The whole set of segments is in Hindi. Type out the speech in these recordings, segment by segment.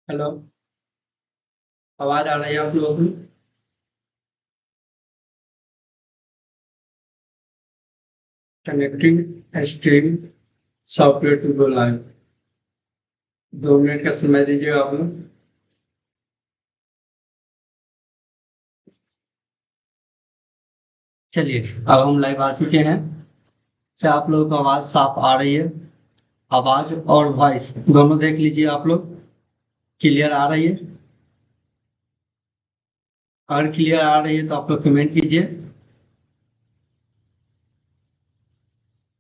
हेलो, आवाज़ आ रही है आप लोगों की? Connecting stream software to go live. 2 minute का समय दीजिएगा आप लोग। चलिए, अब हम लाइव आ चुके हैं। क्या आप लोगों को आवाज़ साफ आ रही है? आवाज़ और वॉइस दोनों देख लीजिए आप लोग। क्लियर आ रही है? अगर क्लियर आ रही है तो आप लोग कमेंट कीजिए।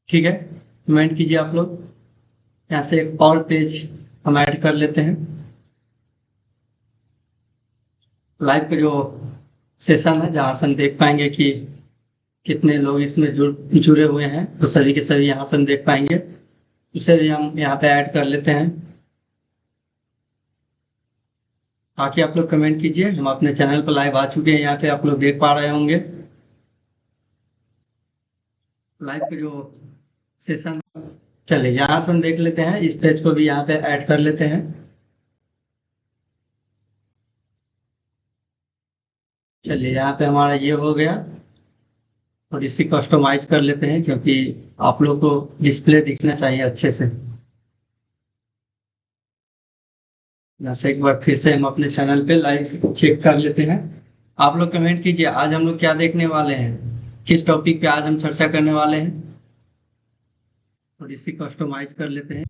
ठीक है, कमेंट कीजिए आप लोग। यहाँ से एक और पेज हम ऐड कर लेते हैं। लाइव का जो सेशन है जहाँ से हम देख पाएंगे कि कितने लोग इसमें जुड़े हुए हैं, तो सभी के सभी यहाँ से हम देख पाएंगे। उसे भी हम यहाँ पे ऐड कर लेते हैं। बाकी आप लोग कमेंट कीजिए। हम अपने चैनल पर लाइव आ चुके हैं, यहाँ पे आप लोग देख पा रहे होंगे लाइव पे जो सेशन। चलिए यहाँ से हम देख लेते हैं, इस पेज को भी यहाँ पे ऐड कर लेते हैं। चलिए यहाँ पे हमारा ये हो गया, और इसी कस्टमाइज कर लेते हैं क्योंकि आप लोग को डिस्प्ले दिखना चाहिए अच्छे से। यहाँ से एक बार फिर से हम अपने चैनल पे लाइव चेक कर लेते हैं। आप लोग कमेंट कीजिए, आज हम लोग क्या देखने वाले हैं, किस टॉपिक पे आज हम चर्चा करने वाले हैं, और इसी कस्टमाइज कर लेते हैं।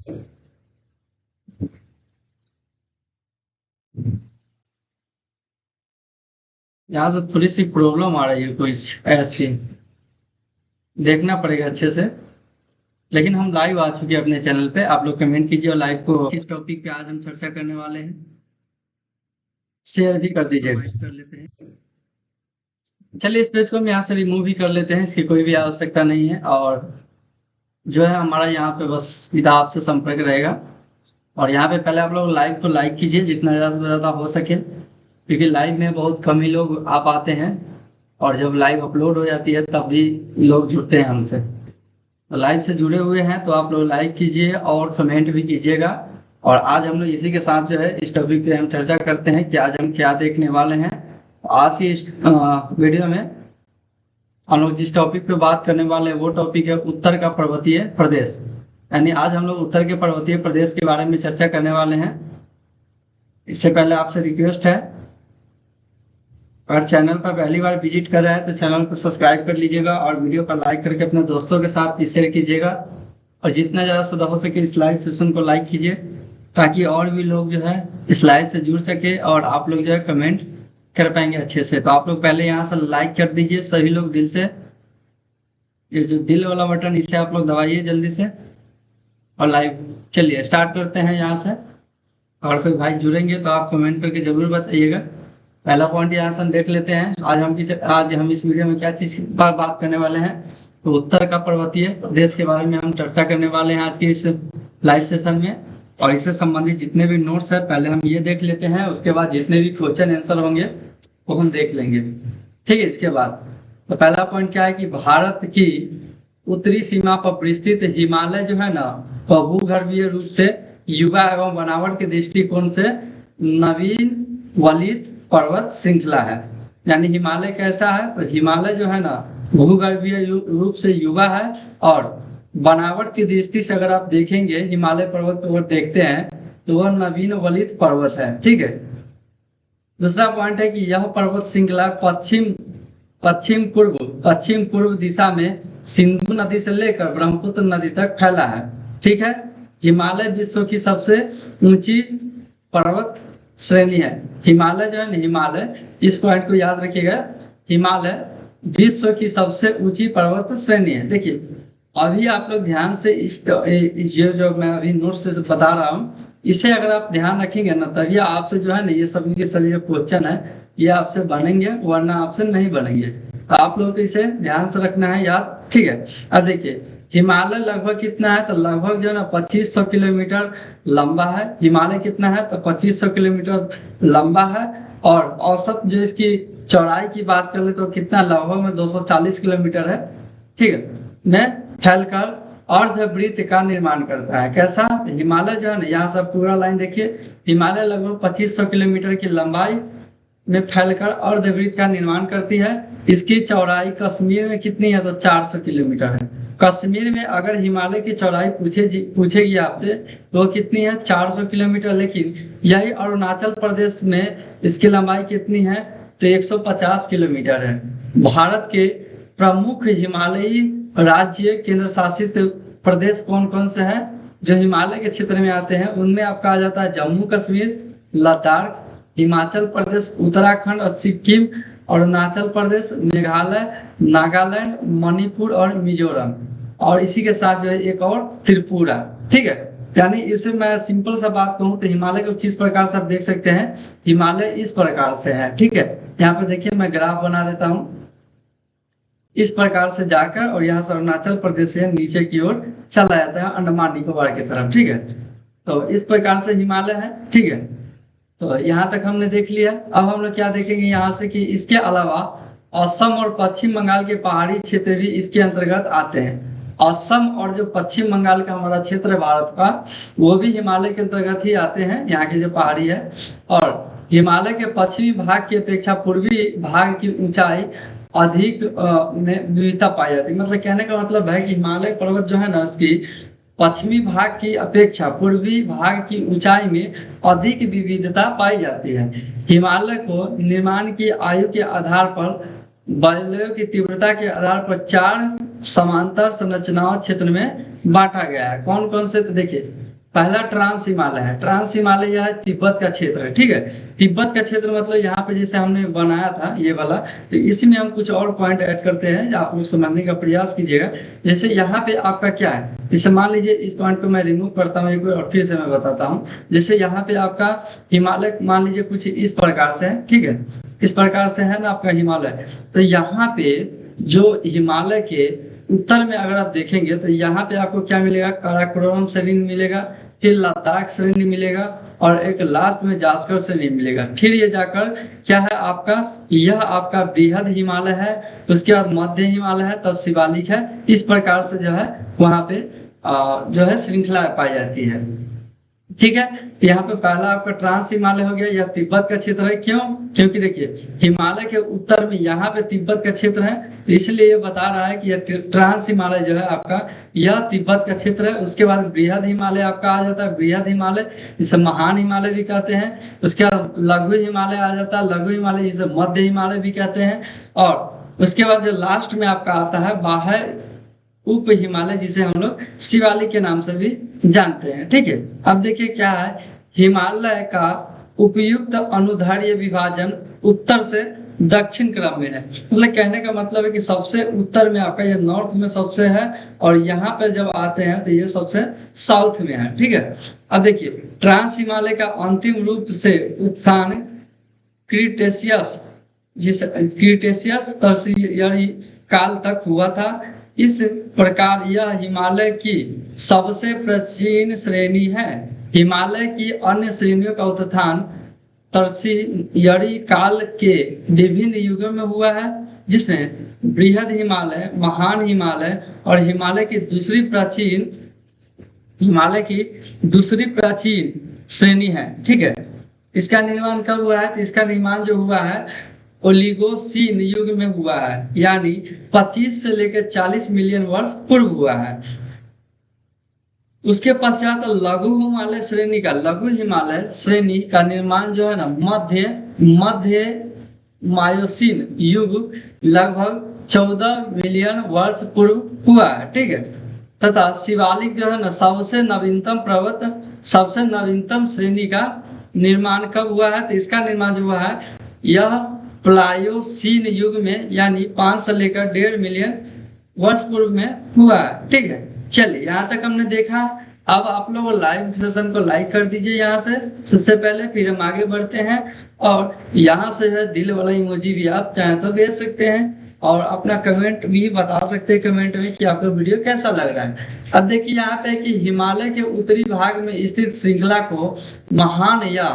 यहाँ से थोड़ी सी प्रॉब्लम आ रही है, कुछ ऐसी देखना पड़ेगा अच्छे से। लेकिन हम लाइव आ चुके हैं अपने चैनल पे। आप लोग कमेंट कीजिए और लाइव को किस टॉपिक पे आज हम चर्चा करने वाले हैं शेयर भी कर दीजिएगा। कर लेते हैं। चलिए इस पेज को हम यहाँ से रिमूव भी कर लेते हैं, इसकी कोई भी आवश्यकता नहीं है। और जो है हमारा यहाँ पे बस सीधा आपसे संपर्क रहेगा। और यहाँ पे पहले आप लोग लाइव को लाइक कीजिए जितना ज़्यादा से ज़्यादा हो सके, क्योंकि लाइव में बहुत कम ही लोग आ पाते हैं, और जब लाइव अपलोड हो जाती है तब भी लोग जुड़ते हैं हमसे। तो लाइव से जुड़े हुए हैं तो आप लोग लाइक कीजिए और कमेंट भी कीजिएगा। और आज हम लोग इसी के साथ जो है इस टॉपिक पे हम चर्चा करते हैं कि आज हम क्या देखने वाले हैं। आज की इस वीडियो में हम लोग जिस टॉपिक पे बात करने वाले हैं वो टॉपिक है उत्तर का पर्वतीय प्रदेश। यानी आज हम लोग उत्तर के पर्वतीय प्रदेश के बारे में चर्चा करने वाले हैं। इससे पहले आपसे रिक्वेस्ट है, अगर चैनल पर पहली बार विजिट कर रहे हैं तो चैनल को सब्सक्राइब कर लीजिएगा और वीडियो को लाइक करके अपने दोस्तों के साथ भी शेयर कीजिएगा। और जितना ज़्यादा से हो सके इस लाइव सेशन को लाइक कीजिए, ताकि और भी लोग जो है इस लाइव से जुड़ सके और आप लोग जो है कमेंट कर पाएंगे अच्छे से। तो आप लोग पहले यहाँ से लाइक कर दीजिए सभी लोग दिल से। ये जो दिल वाला बटन इसे आप लोग दबाइए जल्दी से। और लाइव चलिए स्टार्ट करते हैं यहाँ से। और कोई भाई जुड़ेंगे तो आप कमेंट करके जरूर बताइएगा। पहला पॉइंट यहाँ से हम देख लेते हैं, आज हम इस वीडियो में क्या चीज़ पर बात करने वाले हैं। तो उत्तर का पर्वतीय प्रदेश के बारे में हम चर्चा करने वाले हैं आज के इस लाइव सेशन में। और इससे संबंधित जितने भी नोट्स है पहले हम ये देख लेते हैं, उसके बाद जितने भी क्वेश्चन आंसर होंगे वो हम देख लेंगे। ठीक है, इसके बाद तो पहला पॉइंट क्या है कि भारत की उत्तरी सीमा पर विस्तृत हिमालय जो है ना, वह भूगर्भीय रूप से युवा एवं बनावट के दृष्टिकोण से नवीन वलित पर्वत श्रृंखला है। यानी हिमालय कैसा है, तो हिमालय जो है ना भूगर्भीय रूप से युवा है, और बनावट की दृष्टि से अगर आप देखेंगे हिमालय पर्वत को अगर देखते हैं तो वह नवीन वलित पर्वत है। ठीक है, दूसरा पॉइंट है कि यह पर्वत श्रृंखला पश्चिम पूर्व दिशा में सिंधु नदी से लेकर ब्रह्मपुत्र नदी तक फैला है। ठीक है, हिमालय विश्व की सबसे ऊंची पर्वत श्रेणी है। हिमालय जो है ना, हिमालय इस पॉइंट को याद रखिएगा, हिमालय विश्व की सबसे ऊंची पर्वत श्रेणी है। देखिए अभी आप लोग ध्यान से ये जो मैं अभी नोट से बता रहा हूँ इसे अगर आप ध्यान रखेंगे ना, तभी आपसे जो है ना ये सभी के सभी जो क्वेश्चन है ये आपसे बनेंगे, वरना आपसे नहीं बनेंगे। तो आप लोगों को इसे ध्यान से रखना है याद। ठीक है, अब देखिए हिमालय लगभग कितना है, तो लगभग जो है ना 2500 किलोमीटर लंबा है। हिमालय कितना है, तो 2500 किलोमीटर लंबा है। और औसत जो इसकी चौड़ाई की बात करें तो कितना लगभग में 240 किलोमीटर है। ठीक है, में फैलकर अर्धवृत्त का निर्माण करता है। कैसा? हिमालय जो है ना, यहाँ सब पूरा लाइन देखिए, हिमालय लगभग 2500 किलोमीटर की लंबाई में फैलकर अर्धवृत्त का निर्माण करती है। इसकी चौड़ाई कश्मीर में कितनी है? तो 400 किलोमीटर है। कश्मीर में अगर हिमालय की चौड़ाई पूछेगी आपसे तो कितनी है? 400 किलोमीटर। लेकिन यही अरुणाचल प्रदेश में इसकी लंबाई कितनी है? तो 150 किलोमीटर है। भारत के प्रमुख हिमालयी राज्य केंद्र शासित प्रदेश कौन कौन से हैं जो हिमालय के क्षेत्र में आते हैं? उनमें आपका आ जाता है जम्मू कश्मीर, लद्दाख, हिमाचल प्रदेश, उत्तराखंड और सिक्किम, अरुणाचल प्रदेश, मेघालय, नागालैंड, मणिपुर और मिजोरम, और इसी के साथ जो है एक और त्रिपुरा। ठीक है, यानी इससे मैं सिंपल सा बात कहूँ तो हिमालय को किस प्रकार से आप देख सकते हैं, हिमालय इस प्रकार से है। ठीक है, यहाँ पे देखिए मैं ग्राफ बना देता हूँ, इस प्रकार से जाकर और यहाँ से अरुणाचल प्रदेश से नीचे की ओर चला जाता है अंडमान निकोबार की तरफ। ठीक है, तो इस प्रकार से हिमालय है। ठीक है, तो यहाँ तक हमने देख लिया। अब हम लोग क्या देखेंगे यहाँ से कि इसके अलावा असम और पश्चिम बंगाल के पहाड़ी क्षेत्र भी इसके अंतर्गत आते हैं। असम और जो पश्चिम बंगाल का हमारा क्षेत्र है भारत का, वो भी हिमालय के अंतर्गत ही आते हैं, यहाँ की जो पहाड़ी है। और हिमालय के पश्चिमी भाग की अपेक्षा पूर्वी भाग की ऊंचाई अधिक में विविधता पाई जाती है। मतलब कहने का मतलब है कि हिमालय पर्वत जो है ना, उसकी पश्चिमी भाग की अपेक्षा पूर्वी भाग की ऊंचाई में अधिक विविधता पाई जाती है। हिमालय को निर्माण की आयु के आधार पर, बलयों की तीव्रता के आधार पर 4 समांतर संरचनाओं क्षेत्र में बांटा गया है। कौन कौन से? तो देखिए, पहला ट्रांस हिमालय है। ट्रांस हिमालय यह तिब्बत का क्षेत्र है। ठीक है, तिब्बत का क्षेत्र मतलब यहाँ पे जैसे हमने बनाया था ये वाला, तो इसी में हम कुछ और पॉइंट ऐड करते हैं, आप लोग समझने का प्रयास कीजिएगा। जैसे यहाँ पे आपका क्या है, जैसे मान लीजिए इस पॉइंट को मैं रिमूव करता हूँ एक बार और फिर से मैं बताता हूँ। जैसे यहाँ पे आपका हिमालय मान लीजिए कुछ इस प्रकार से है। ठीक है, इस प्रकार से है ना आपका हिमालय। तो यहाँ पे जो हिमालय के उत्तर में अगर आप देखेंगे तो यहाँ पे आपको क्या मिलेगा? काराकोरम श्रेणी मिलेगा, फिर लद्दाख श्रेणी मिलेगा, और एक लास्ट में जास्कर श्रेणी मिलेगा। फिर ये जाकर क्या है आपका, यह आपका बृहद हिमालय है, उसके बाद मध्य हिमालय है, तब शिवालिक है। इस प्रकार से जो है वहां पे जो है श्रृंखला पाई जाती है। ठीक है, यहाँ पे पहला आपका ट्रांस हिमालय हो गया, यह तिब्बत का क्षेत्र है। क्यों? क्योंकि देखिए हिमालय के उत्तर में यहाँ पे तिब्बत का क्षेत्र है, इसलिए ये बता रहा है कि यह ट्रांस हिमालय जो है आपका, यह तिब्बत का क्षेत्र है। उसके बाद बृहद हिमालय आपका आ जाता है, बृहद हिमालय जिसे महान हिमालय भी कहते हैं। उसके बाद लघु हिमालय आ जाता है, लघु हिमालय जिसे मध्य हिमालय भी कहते हैं। और उसके बाद जो लास्ट में आपका आता है बाह्य उप हिमालय, जिसे हम लोग शिवालिक के नाम से भी जानते हैं। ठीक है, अब देखिए क्या है, हिमालय का उपयुक्त अनुदैर्ध्य विभाजन उत्तर से दक्षिण क्रम में है। मतलब कहने का मतलब है कि सबसे उत्तर में आपका ये नॉर्थ में सबसे है, और यहाँ पे जब आते हैं तो ये सबसे साउथ में है। ठीक है, अब देखिए ट्रांस हिमालय का अंतिम रूप से उत्थान क्रीटेशियस, जिस क्रीटेशियस टर्शियरी काल तक हुआ था। इस प्रकार यह हिमालय की सबसे प्राचीन श्रेणी है। हिमालय की अन्य श्रेणियों का उत्थान टर्शियरी काल के विभिन्न युगों में हुआ है, जिसमें बृहद हिमालय, महान हिमालय और हिमालय की दूसरी प्राचीन श्रेणी है। ठीक है, इसका निर्माण कब हुआ है? तो इसका निर्माण जो हुआ है ओलिगोसीन युग में हुआ है, यानी 25 से लेकर 40 मिलियन वर्ष पूर्व हुआ है। उसके पश्चात लघु हिमालय श्रेणी का निर्माण जो है ना मध्य मायोसीन युग लगभग 14 मिलियन वर्ष पूर्व हुआ है। ठीक है, तथा शिवालिक जो है ना सबसे नवीनतम श्रेणी का निर्माण कब हुआ है? तो इसका निर्माण जो हुआ है यह प्लायोसीन युग में, यानी 5 से लेकर 1.5 मिलियन वर्ष पूर्व में हुआ है। ठीक है, चलिए यहाँ तक हमने देखा। अब आप लोग लाइव सेशन को लाइक कर दीजिए यहाँ से सबसे पहले, फिर हम आगे बढ़ते हैं। और यहाँ से है दिल वाला इमोजी भी आप चाहे तो भेज सकते हैं, और अपना कमेंट भी बता सकते हैं कमेंट में कि आपको वीडियो कैसा लग रहा है। अब देखिए यहाँ पे कि हिमालय के उत्तरी भाग में स्थित श्रृंखला को महान या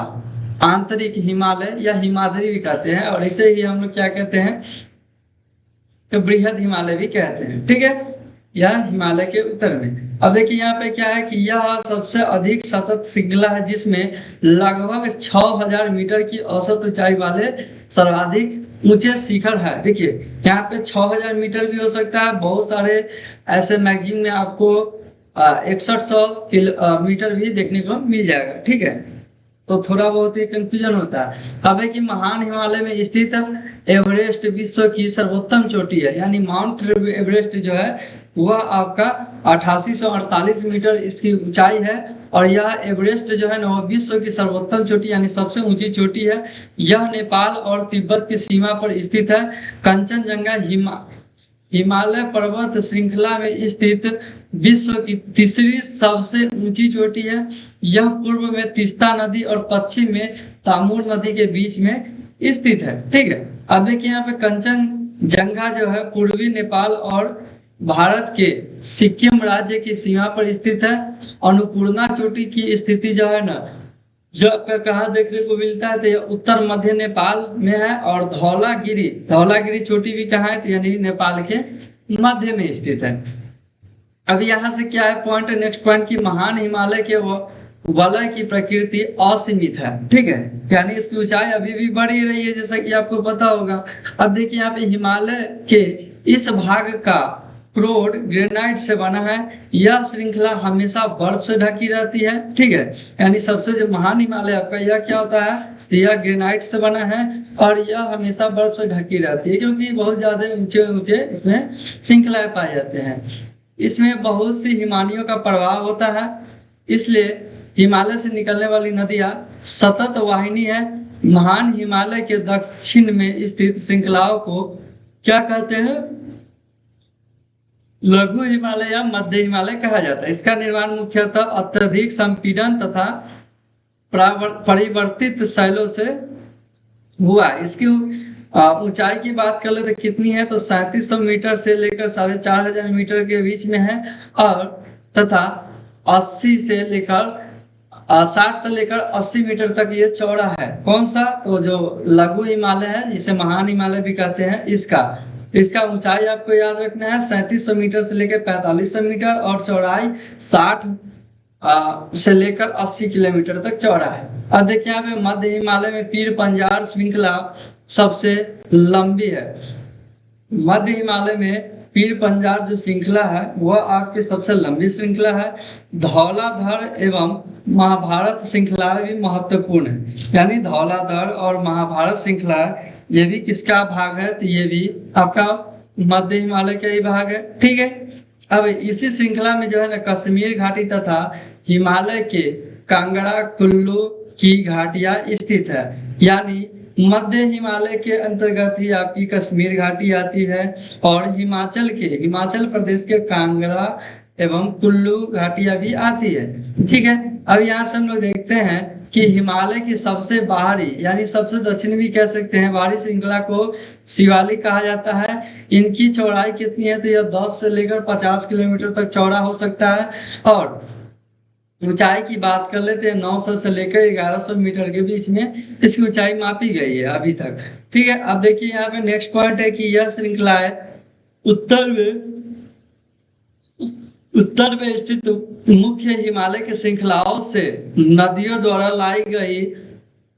आंतरिक हिमालय या हिमाद्री भी कहते हैं, और इसे ही हम लोग क्या कहते हैं? तो बृहद हिमालय भी कहते हैं। ठीक है, यह हिमालय के उत्तर में। अब देखिए यहाँ पे क्या है कि यह सबसे अधिक सतत श्रृंखला है जिसमें लगभग 6000 मीटर की औसत ऊंचाई वाले सर्वाधिक ऊंचे शिखर है। देखिए यहाँ पे 6000 मीटर भी हो सकता है, बहुत सारे ऐसे मैगजीन में आपको 6100 मीटर भी देखने को मिल जाएगा। ठीक है, तो थोड़ा बहुत ही कंफ्यूजन होता है। अब है कि महान हिमालय में स्थित एवरेस्ट विश्व की सर्वोत्तम चोटी है, यानी माउंट एवरेस्ट जो है वह आपका 8848 मीटर इसकी ऊंचाई है। और यह एवरेस्ट जो है ना वह विश्व की सर्वोत्तम चोटी यानी सबसे ऊंची चोटी है। यह नेपाल और तिब्बत की सीमा पर स्थित है। कंचनजंगा हिमालय पर्वत श्रृंखला में स्थित विश्व की तीसरी सबसे ऊंची चोटी है। यह पूर्व में तीस्ता नदी और पश्चिम में तामूर नदी के बीच में स्थित है। ठीक है, अब देखिए यहाँ पे कंचनजंगा जो है पूर्वी नेपाल और भारत के सिक्किम राज्य की सीमा पर स्थित है। अन्नपूर्णा चोटी की स्थिति जो है ना जो आपका कहाँ देखने को मिलता है, तो यह उत्तर मध्य नेपाल में है। और धौलागिरी चोटी भी कहाँ है, तो यानी नेपाल के मध्य में स्थित है। अब यहाँ से क्या है पॉइंट, नेक्स्ट पॉइंट की महान हिमालय के वलय की प्रकृति असीमित है। ठीक है, यानी इसकी ऊंचाई अभी भी बढ़ ही रही है जैसा कि आपको पता होगा। अब देखिए यहाँ पे हिमालय के इस भाग का क्रोड ग्रेनाइट से बना है। यह श्रृंखला हमेशा बर्फ से ढकी रहती है। ठीक है, यानी सबसे जो महान हिमालय आपका यह क्या होता है, यह ग्रेनाइट से बना है और यह हमेशा बर्फ से ढकी रहती है क्योंकि बहुत ज्यादा ऊंचे ऊंचे इसमें श्रृंखलाएं पाए जाते हैं। इसमें बहुत सी हिमानियों का प्रभाव होता है, इसलिए हिमालय से निकलने वाली नदियां सतत वाहिनी है। महान हिमालय के दक्षिण में स्थित श्रृंखलाओं को क्या कहते हैं, लघु हिमालय या मध्य हिमालय कहा जाता है। इसका निर्माण मुख्यतः अत्यधिक संपीड़न तथा परिवर्तित शैलों से हुआ। इसकी ऊंचाई की बात कर ले तो कितनी है, तो 3700 मीटर से लेकर 4500 मीटर के बीच में है। और तथा 80 से लेकर 60 से लेकर 80 मीटर तक ये चौड़ा है। कौन सा, तो जो लघु हिमालय है जिसे महान हिमालय भी कहते हैं, इसका ऊंचाई आपको याद रखना है 3700 मीटर से लेकर 4500 मीटर और चौड़ाई 60 से लेकर 80 किलोमीटर तक चौड़ा है। अब देखिए यहाँ पे मध्य हिमालय में पीर पंजाल श्रृंखला सबसे लंबी है। मध्य हिमालय में पीर पंजाल जो श्रृंखला है वह आपकी सबसे लंबी श्रृंखला है। धौलाधर एवं महाभारत श्रृंखला भी महत्वपूर्ण है, यानी धौलाधर और महाभारत श्रृंखला ये भी किसका भाग है, तो ये भी आपका मध्य हिमालय का ही भाग है। ठीक है, अब इसी श्रृंखला में जो है ना कश्मीर घाटी तथा हिमालय के कांगड़ा कुल्लू की घाटियां स्थित है। यानी मध्य हिमालय के अंतर्गत ही आपकी कश्मीर घाटी आती है और हिमाचल प्रदेश के कांगड़ा एवं कुल्लू घाटियां भी आती है। ठीक है, अब यहाँ से हम लोग देखते हैं कि हिमालय की सबसे बाहरी यानी सबसे दक्षिणी भी कह सकते हैं बाहरी श्रृंखला को शिवालिक कहा जाता है। इनकी चौड़ाई कितनी है, तो यह 10 से लेकर 50 किलोमीटर तक चौड़ा हो सकता है। और ऊंचाई की बात कर लेते हैं 900 से लेकर 1100 मीटर के बीच में इसकी ऊंचाई मापी गई है अभी तक। ठीक है, अब देखिए यहाँ पे नेक्स्ट पॉइंट है कि यह श्रृंखला है उत्तर में स्थित मुख्य हिमालय के श्रृंखलाओं से नदियों द्वारा लाई गई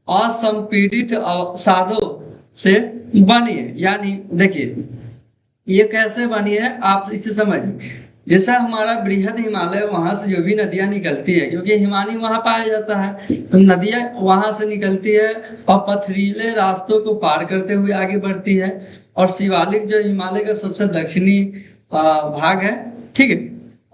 असंपीड़ित अवसादों से बनी है। यानी देखिए ये कैसे बनी है आप इसे समझिए। जैसा हमारा बृहद हिमालय वहां से जो भी नदियां निकलती है, क्योंकि हिमानी वहां पाया जाता है, तो नदियां वहां से निकलती है और पथरीले रास्तों को पार करते हुए आगे बढ़ती है। और शिवालिक जो हिमालय का सबसे दक्षिणी भाग है। ठीक है,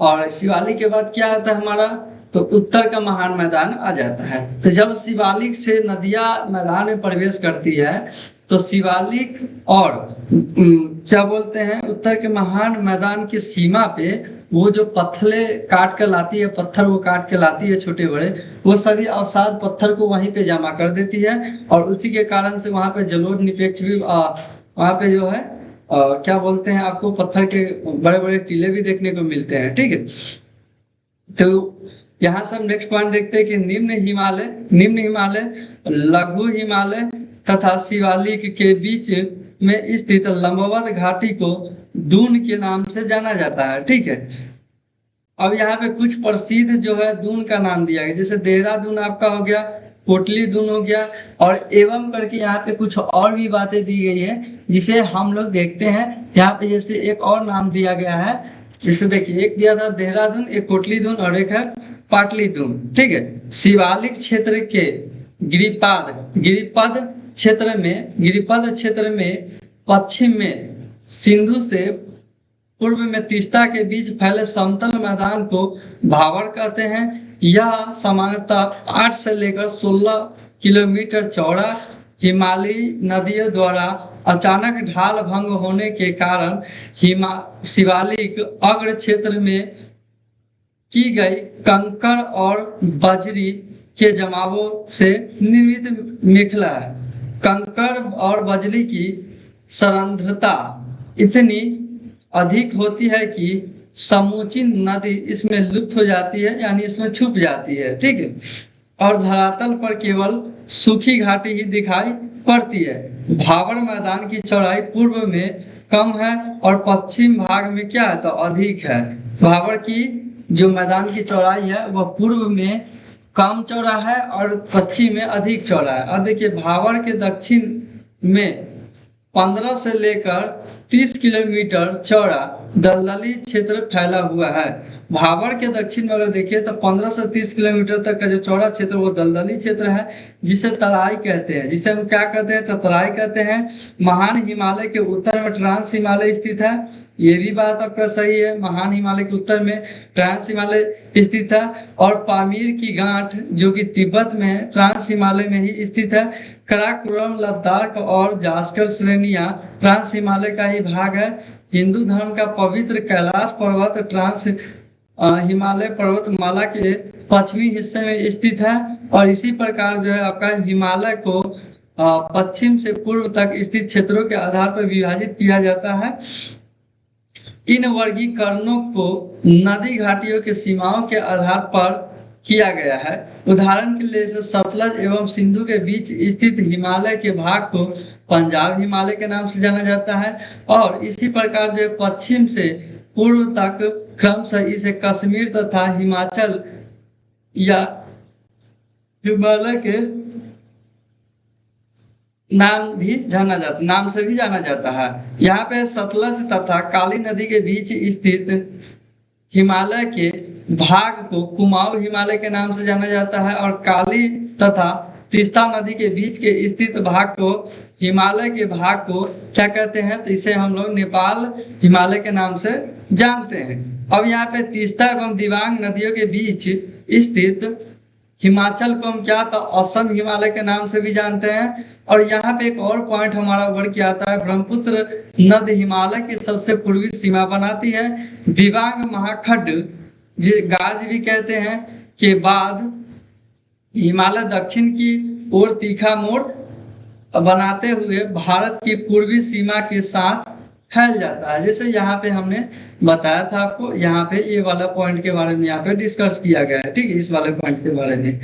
और शिवालिक के बाद क्या आता है हमारा, तो उत्तर का महान मैदान आ जाता है। तो जब शिवालिक से नदियां मैदान में प्रवेश करती है तो शिवालिक और क्या बोलते हैं उत्तर के महान मैदान की सीमा पे वो जो पत्थरे काट कर लाती है, पत्थर वो काट के लाती है छोटे बड़े, वो सभी अवसाद पत्थर को वहीं पे जमा कर देती है। और उसी के कारण से वहां पे जलोढ़ निरपेक्ष भी वहां पे जो है क्या बोलते हैं आपको पत्थर के बड़े बड़े टीले भी देखने को मिलते हैं। ठीक है, तो यहाँ से हम नेक्स्ट पॉइंट देखते हैं कि निम्न हिमालय लघु हिमालय तथा शिवालिक के बीच में स्थित लंबवत घाटी को दून के नाम से जाना जाता है। ठीक है, अब यहाँ पे कुछ प्रसिद्ध जो है दून का नाम दिया गया, जैसे देहरादून आपका हो गया, कोटली दून हो गया, और एवं करके यहाँ पे कुछ और भी बातें दी गई है जिसे हम लोग देखते हैं। यहाँ पे जैसे एक और नाम दिया गया है, जैसे देखिए एक दिया था देहरादून, एक कोटली दून और एक है पाटली दून। ठीक है, शिवालिक क्षेत्र के गिरिपद क्षेत्र में पश्चिम में सिंधु से पूर्व में तीस्ता के बीच फैले समतल मैदान को भावर कहते हैं। यह सामान्यतः 8 से लेकर 16 किलोमीटर चौड़ा हिमालयी नदियों द्वारा अचानक ढाल भंग होने के कारण शिवालिक अग्र क्षेत्र में की गई कंकड़ और बजरी के जमावों से निर्मित मेखला है। कंकड़ और बजरी की सरंध्रता इतनी अधिक होती है कि समूची नदी इसमें लुप्त हो जाती है, यानी इसमें छुप जाती है। ठीक है, और धरातल पर केवल सूखी घाटी ही दिखाई पड़ती है। भावर मैदान की चौड़ाई पूर्व में कम है और पश्चिम भाग में क्या है तो अधिक है। भावर की जो मैदान की चौड़ाई है वह पूर्व में कम चौड़ा है और पश्चिम में अधिक चौड़ा है। अब देखिए भावर के दक्षिण में 15 से लेकर 30 किलोमीटर चौड़ा दलदली क्षेत्र फैला हुआ है। भावर के दक्षिण में अगर देखिए तो 15 से 30 किलोमीटर तक का जो चौड़ा क्षेत्र वो दलदली क्षेत्र है, जिसे तराई कहते हैं, जिसे हम क्या कहते हैं तो तराई कहते हैं। महान हिमालय के उत्तर में ट्रांस हिमालय स्थित है, ये भी बात आपका सही है, महान हिमालय के उत्तर में ट्रांस हिमालय स्थित है। और पामीर की गांठ जो कि तिब्बत में है, ट्रांस हिमालय में ही स्थित है। कराकोरम, लद्दाख और जास्कर श्रेणियां ट्रांस हिमालय का ही भाग है। हिंदू धर्म का पवित्र कैलाश पर्वत ट्रांस हिमालय पर्वतमाला के पश्चिमी हिस्से में स्थित है। और इसी प्रकार जो है आपका हिमालय को पश्चिम से पूर्व तक स्थित क्षेत्रों के आधार पर विभाजित किया जाता है। इन वर्गीकरणों को नदी घाटियों के सीमाओं के आधार पर किया गया है। उदाहरण के लिए सतलज एवं सिंधु के बीच स्थित हिमालय के भाग को पंजाब हिमालय के नाम से जाना जाता है, और इसी प्रकार जो पश्चिम से पूर्व तक क्रमशः इसे कश्मीर तथा हिमाचल या हिमालय के नाम से भी जाना जाता है। यहाँ पे सतलज तथा काली नदी के बीच स्थित हिमालय के भाग को कुमाऊं हिमालय के नाम से जाना जाता है, और काली तथा तीस्ता नदी के बीच के स्थित भाग को हिमालय के भाग को क्या कहते हैं तो इसे हम लोग नेपाल हिमालय के नाम से जानते हैं। अब यहाँ पे तीस्ता एवं दिबांग नदियों के बीच स्थित हिमाचल को हम क्या तो असम हिमालय के नाम से भी जानते हैं। और यहाँ पे एक और पॉइंट हमारा उभर के आता है, ब्रह्मपुत्र नदी हिमालय की सबसे पूर्वी सीमा बनाती है। दिबांग महाखंड गाज भी कहते हैं के बाद हिमालय दक्षिण की ओर तीखा मोड़ बनाते हुए भारत की पूर्वी सीमा के साथ फैल जाता है। जैसे यहाँ पे हमने बताया था आपको, यहाँ पे ये वाला पॉइंट के बारे में यहाँ पे डिस्कस किया गया है। ठीक है, इस वाले पॉइंट के बारे में।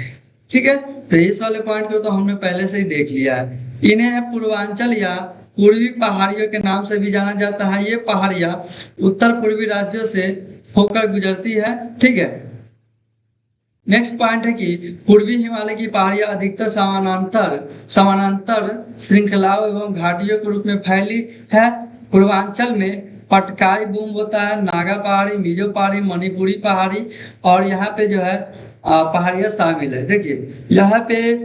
ठीक है, तो इस वाले पॉइंट को तो हमने पहले से ही देख लिया है। इन्हें पूर्वांचल या पूर्वी पहाड़ियों के नाम से भी जाना जाता है। ये पहाड़ियां उत्तर पूर्वी राज्यों से होकर गुजरती है। ठीक है, नेक्स्ट पॉइंट है कि पूर्वी हिमालय की पहाड़ियां अधिकतर समानांतर श्रृंखलाओं एवं घाटियों के रूप में फैली है। पूर्वांचल में पटकाई बूम होता है, नागा पहाड़ी, मिजो पहाड़ी, मणिपुरी पहाड़ी, और यहाँ पे जो है पहाड़ियां शामिल है। देखिए यहाँ पे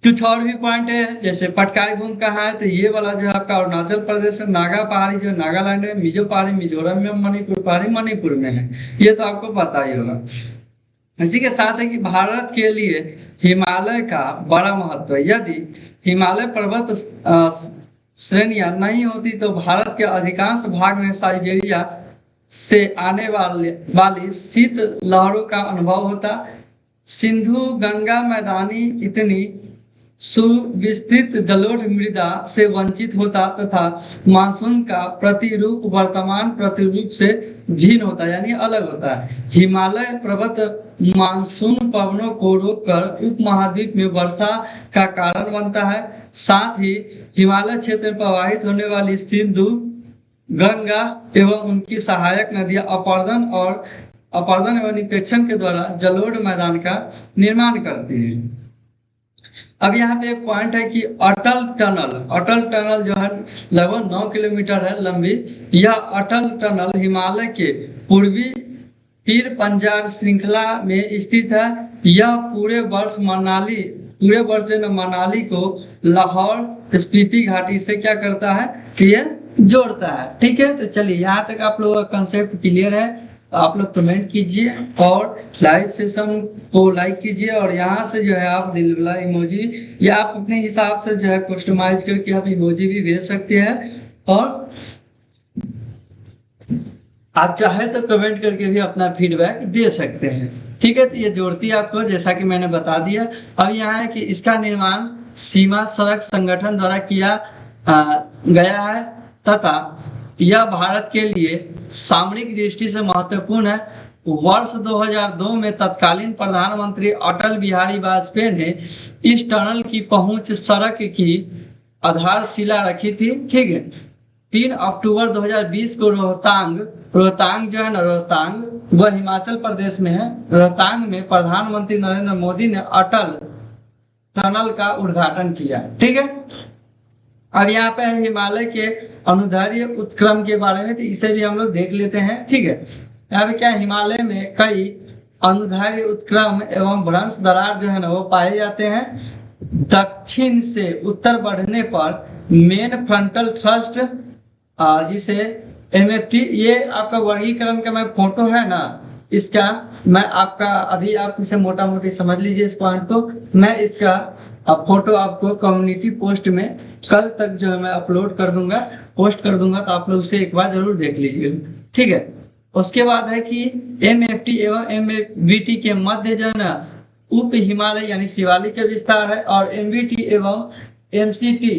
कुछ और भी पॉइंट है, जैसे पटकाई बूम कहाँ है तो ये वाला जो है आपका अरुणाचल प्रदेश में, नागा पहाड़ी जो नागालैंड में, मिजो पहाड़ी मिजोरम में, मणिपुर पहाड़ी मणिपुर में है। ये तो आपको पता ही होगा। इसी के साथ है कि भारत के लिए हिमालय का बड़ा महत्व है। यदि हिमालय पर्वत श्रेणियां नहीं होती तो भारत के अधिकांश भाग में साइबेरिया से आने वाली शीत लहरों का अनुभव होता। सिंधु गंगा मैदानी इतनी सुविस्तृत जलोढ़ मृदा से वंचित होता तथा मानसून का प्रतिरूप वर्तमान प्रतिरूप से भिन्न होता, यानी अलग होता है। हिमालय पर्वत मानसून पवनों को रोककर उपमहाद्वीप में वर्षा का कारण बनता है। साथ ही हिमालय क्षेत्र में प्रवाहित होने वाली सिंधु गंगा एवं उनकी सहायक नदियां अपरदन एवं निपेक्षण के द्वारा जलोढ़ मैदान का निर्माण करती हैं। अब यहाँ पे एक पॉइंट है कि अटल टनल जो है लगभग 9 किलोमीटर है लंबी। यह अटल टनल हिमालय के पूर्वी पीर पंजार श्रृंखला में स्थित है। यह पूरे वर्ष जो है मनाली को लाहौर स्पीति घाटी से क्या करता है कि ये जोड़ता है। ठीक है, तो चलिए यहाँ तक आप लोगों का कंसेप्ट क्लियर है। आप लोग कमेंट कीजिए और लाइव सेशन को लाइक कीजिए, और यहाँ से जो है आप दिल वाला इमोजी या आप अपने हिसाब से जो है कस्टमाइज करके आप इमोजी भी भेज सकते हैं, और आप चाहे तो कमेंट करके भी अपना फीडबैक दे सकते हैं। ठीक है, तो ये जोड़ती है आपको, जैसा कि मैंने बता दिया। अब यहाँ है कि इसका निर्माण सीमा सड़क संगठन द्वारा किया गया है तथा यह भारत के लिए सामरिक दृष्टि से महत्वपूर्ण है। वर्ष 2002 में तत्कालीन प्रधानमंत्री अटल बिहारी वाजपेयी ने इस टनल की पहुंच सड़क की आधारशिला रखी थी। ठीक है, 3 अक्टूबर 2020 को रोहतांग जो है ना, रोहतांग वह हिमाचल प्रदेश में है। रोहतांग में प्रधानमंत्री नरेंद्र मोदी ने अटल टनल का उद्घाटन किया। ठीक है, अब यहाँ पे हिमालय के अनुदैर्ध्य उत्क्रम के बारे में, तो इसे भी हम लोग देख लेते हैं। ठीक है, यहाँ पे क्या हिमालय में कई अनुदैर्ध्य उत्क्रम एवं भ्रंश दरार जो है ना वो पाए जाते हैं। दक्षिण से उत्तर बढ़ने पर मेन फ्रंटल थ्रस्ट जिसे MFT, ये आपका वर्गीकरण का मैं फोटो है ना इसका, मैं आपका अभी आप इसे मोटा मोटी समझ लीजिए इस पॉइंट को। मैं इसका फोटो आपको कम्युनिटी पोस्ट में कल तक जो है मैं अपलोड कर दूंगा, पोस्ट कर दूंगा, तो आप लोग उसे एक बार जरूर देख लीजिएगा। ठीक है, उसके बाद है कि MFT एवं MVT के मध्य जो है ना उप हिमालय यानी शिवालिक का विस्तार है, और MVT एवं MCT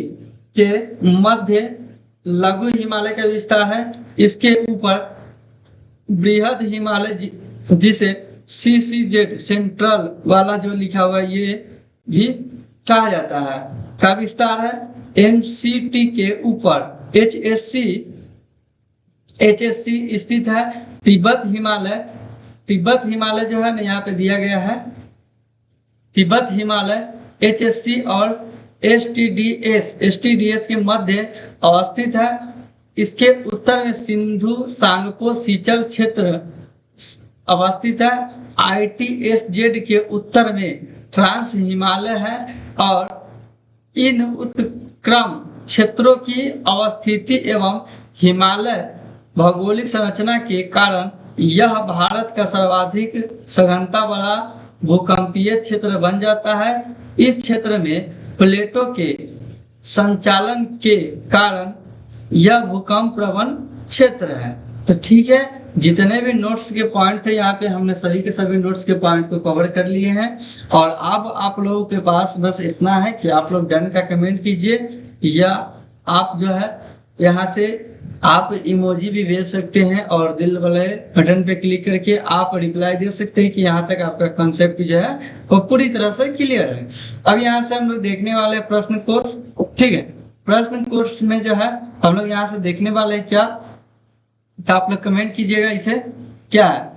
के मध्य लघु हिमालय का विस्तार है। इसके ऊपर बृहद हिमालय जिसे CCZ सेंट्रल वाला जो लिखा हुआ है ये भी कहा जाता है का विस्तार है। MCT के ऊपर HSC स्थित है। तिब्बत हिमालय जो है ना यहाँ पे दिया गया है, तिब्बत हिमालय HSC और STDS के मध्य अवस्थित है। इसके उत्तर में सिंधु सांगपो सिंचल क्षेत्र अवस्थित है। ITSZ के उत्तर में ट्रांस हिमालय है, और इन उत्क्रम क्षेत्रों की अवस्थिति एवं हिमालय भौगोलिक संरचना के कारण यह भारत का सर्वाधिक सघनता वाला भूकंपीय क्षेत्र बन जाता है। इस क्षेत्र में प्लेटों के संचालन के कारण यह भूकंप प्रवण क्षेत्र है। तो ठीक है, जितने भी नोट्स के पॉइंट थे यहाँ पे हमने सभी के सभी नोट्स के पॉइंट को कवर कर लिए हैं, और अब आप लोगों के पास बस इतना है कि आप लोग डन का कमेंट कीजिए, या आप जो है यहाँ से आप इमोजी भी भेज सकते हैं, और दिल वाले बटन पे क्लिक करके आप रिप्लाई दे सकते हैं कि यहाँ तक आपका कॉन्सेप्ट जो है वो पूरी तरह से क्लियर है। अब यहाँ से हम लोग देखने वाले प्रश्न कोश। ठीक है, प्रश्न कोश में जो है हम लोग यहाँ से देखने वाले हैं क्या, तो आप लोग कमेंट कीजिएगा इसे क्या है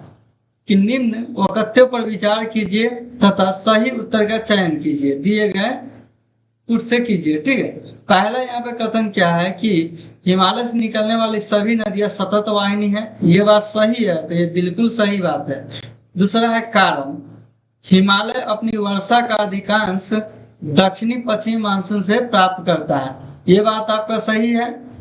कि निम्न वाक्यों पर विचार कीजिए तथा सही उत्तर का चयन कीजिए, दिए गए उत्तर से कीजिए। ठीक है, पहला यहाँ पे कथन क्या है कि हिमालय से निकलने वाली सभी नदियां सतत वाहिनी है, ये बात सही है, तो ये बिल्कुल सही बात है। दूसरा है कारण, हिमालय अपनी वर्षा का अधिकांश दक्षिणी पश्चिमी मानसून से प्राप्त करता है, ये बात आपका सही है,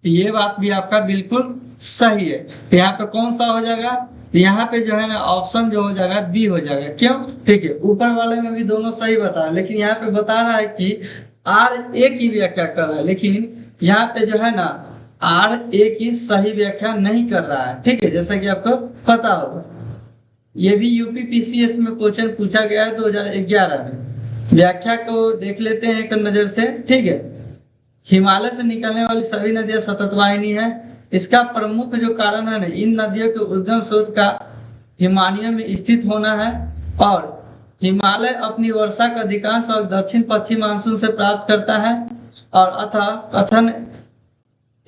ये बात भी आपका बिल्कुल सही है। तो यहाँ पे कौन सा हो जाएगा, यहाँ पे जो है ना ऑप्शन जो हो जाएगा बी हो जाएगा। क्यों? ठीक है, ऊपर वाले में भी दोनों सही बता रहा है, लेकिन यहाँ पे बता रहा है कि RA की व्याख्या कर रहा है, लेकिन यहाँ पे जो है ना RA की सही व्याख्या नहीं कर रहा है। ठीक है, जैसा कि आपको पता होगा, ये भी UPPCS में क्वेश्चन पूछा गया है 2011 में। व्याख्या को देख लेते हैं एक नजर से। ठीक है, हिमालय से निकलने वाली सभी नदियां सतत वाहिनी है। इसका प्रमुख जो कारण है ना, इन नदियों के उद्गम स्रोत का हिमालय में स्थित होना है, और हिमालय अपनी वर्षा का अधिकांश भाग दक्षिण पश्चिम मानसून से प्राप्त करता है। और अतः कथन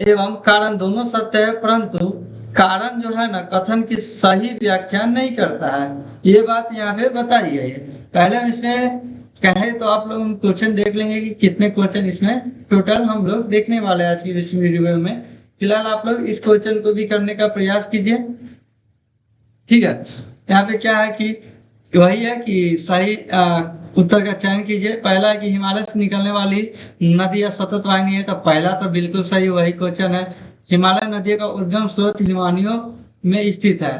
एवं कारण दोनों सत्य है, परंतु कारण जो है ना कथन की सही व्याख्या नहीं करता है, ये बात यहाँ पे बताई गई है। पहले हम इसमें कहे तो आप लोग क्वेश्चन देख लेंगे कि कितने क्वेश्चन इसमें टोटल हम लोग देखने वाले हैं आज की इस वीडियो में। फिलहाल आप लोग इस क्वेश्चन को भी करने का प्रयास कीजिए, ठीक है। यहाँ पे क्या है कि वही है कि सही उत्तर का चयन कीजिए। पहला है कि हिमालय से निकलने वाली नदी या सतत वाहिनी है, तो पहला तो बिल्कुल सही वही क्वेश्चन है। हिमालय नदी का उद्गम स्रोत हिमानियों में स्थित है।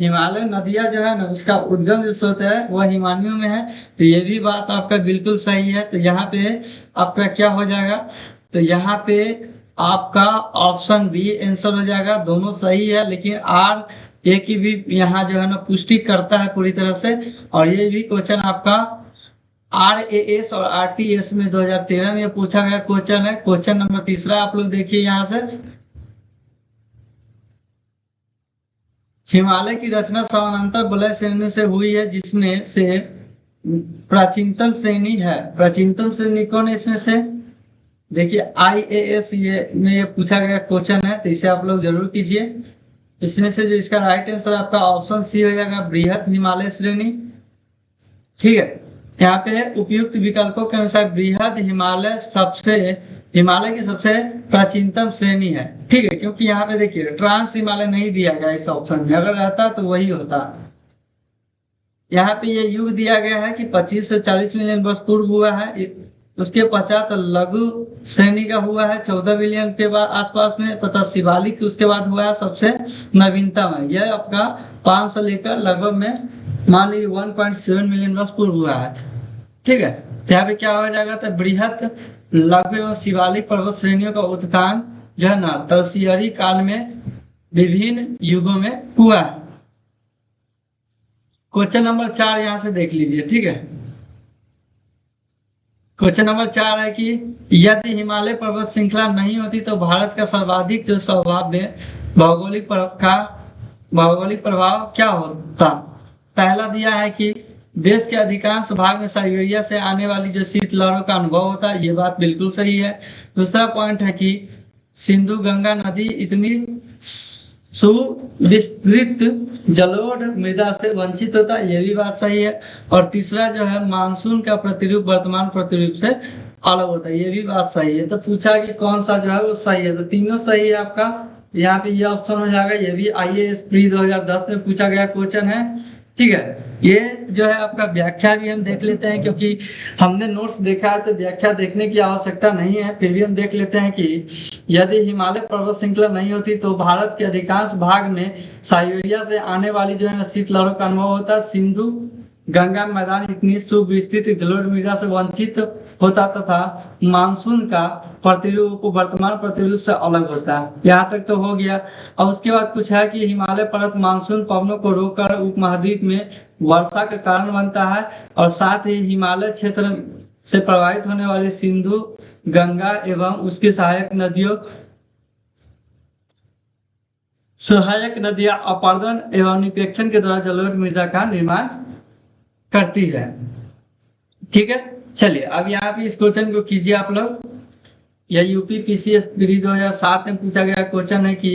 हिमालय नदियां जो है ना उसका उद्गम जो स्रोत है वह हिमानियों में है, तो ये भी बात आपका बिल्कुल सही है। तो यहाँ पे आपका क्या हो जाएगा, तो यहाँ पे आपका ऑप्शन बी आंसर हो जाएगा। दोनों सही है, लेकिन आर ए की भी यहाँ जो है ना पुष्टि करता है पूरी तरह से। और ये भी क्वेश्चन आपका RAS और RTS में 2013 में पूछा गया क्वेश्चन है। क्वेश्चन नंबर तीसरा आप लोग देखिए यहाँ से, हिमालय की रचना समानांतर वलय श्रेणी से हुई है, जिसमें से प्राचीनतम श्रेणी है। प्राचीनतम श्रेणी कौन है इसमें से, देखिए IAS ये में ये पूछा गया क्वेश्चन है, तो इसे आप लोग जरूर कीजिए। इसमें से जो इसका राइट आंसर आपका ऑप्शन सी हो जाएगा, बृहद हिमालय श्रेणी, ठीक है। यहाँ पे उपयुक्त विकल्पों के अनुसार बृहद हिमालय की सबसे प्राचीनतम श्रेणी है, ठीक है। क्योंकि यहाँ पे देखिए ट्रांस हिमालय नहीं दिया गया इस ऑप्शन में, अगर रहता तो वही होता। यहाँ पे ये युग दिया गया है कि 25 से 40 मिलियन वर्ष पूर्व हुआ है। उसके पश्चात लघु श्रेणी का हुआ है 14 बिलियन के बाद आसपास में, तथा शिवालिक उसके बाद हुआ है सबसे नवीनतम है। यह आपका 5 से लेकर लगभग में मान लीजिए 1.7 मिलियन वर्ष पूर्व हुआ है, ठीक है। तो यहाँ पे क्या हो जाएगा, तो बृहद लघु एवं शिवालिक पर्वत श्रेणियों का उत्थान जो है ना तरसियरी काल में विभिन्न युगों में हुआ है। क्वेश्चन नंबर 4 यहाँ से देख लीजिए, ठीक है। क्वेश्चन नंबर 4 है कि यदि हिमालय पर्वत श्रृंखला नहीं होती तो भारत का सर्वाधिक जो स्वभाव भौगोलिक प्रभाव क्या होता। पहला दिया है कि देश के अधिकांश भाग में साइबेरिया से आने वाली जो शीतलहरों का अनुभव होता है, ये बात बिल्कुल सही है। दूसरा पॉइंट है कि सिंधु गंगा नदी इतनी सुविस्तृत जलोढ़ मृदा से वंचित होता है, ये भी बात सही है। और तीसरा जो है मानसून का प्रतिरूप वर्तमान प्रतिरूप से अलग होता है, ये भी बात सही है। तो पूछा कि कौन सा जो है वो सही है, तो तीनों सही है आपका। यहाँ पे ये ऑप्शन हो जाएगा, ये भी IAS प्री 2010 में पूछा गया क्वेश्चन है, ठीक है। ये जो है आपका व्याख्या भी हम देख लेते हैं, क्योंकि हमने नोट्स देखा है तो व्याख्या देखने की आवश्यकता नहीं है, फिर भी हम देख लेते हैं कि यदि हिमालय पर्वत श्रृंखला नहीं होती तो भारत के अधिकांश भाग में साइबेरिया से आने वाली जो है ना शीतलहरों का अनुभव होता है। सिंधु गंगा मैदान इतनी सुविस्तृत जलोढ़ मृदा से वंचित होता तथा मानसून का प्रतिरूप वर्तमान प्रतिरूप से अलग होता है। यहाँ तक तो हो गया। और उसके बाद पूछा है कि हिमालय पर्वत मानसून पवनों को रोककर उपमहाद्वीप में वर्षा का कारण बनता है, और साथ ही हिमालय क्षेत्र से प्रभावित होने वाली सिंधु गंगा एवं उसकी सहायक नदियां अपर्दन एवं निपेक्षण के द्वारा जलोढ़ मृदा का निर्माण करती है, ठीक है। चलिए अब यहाँ पे इस क्वेश्चन को कीजिए आप लोग। यह UPPCS 2007 में पूछा गया क्वेश्चन है कि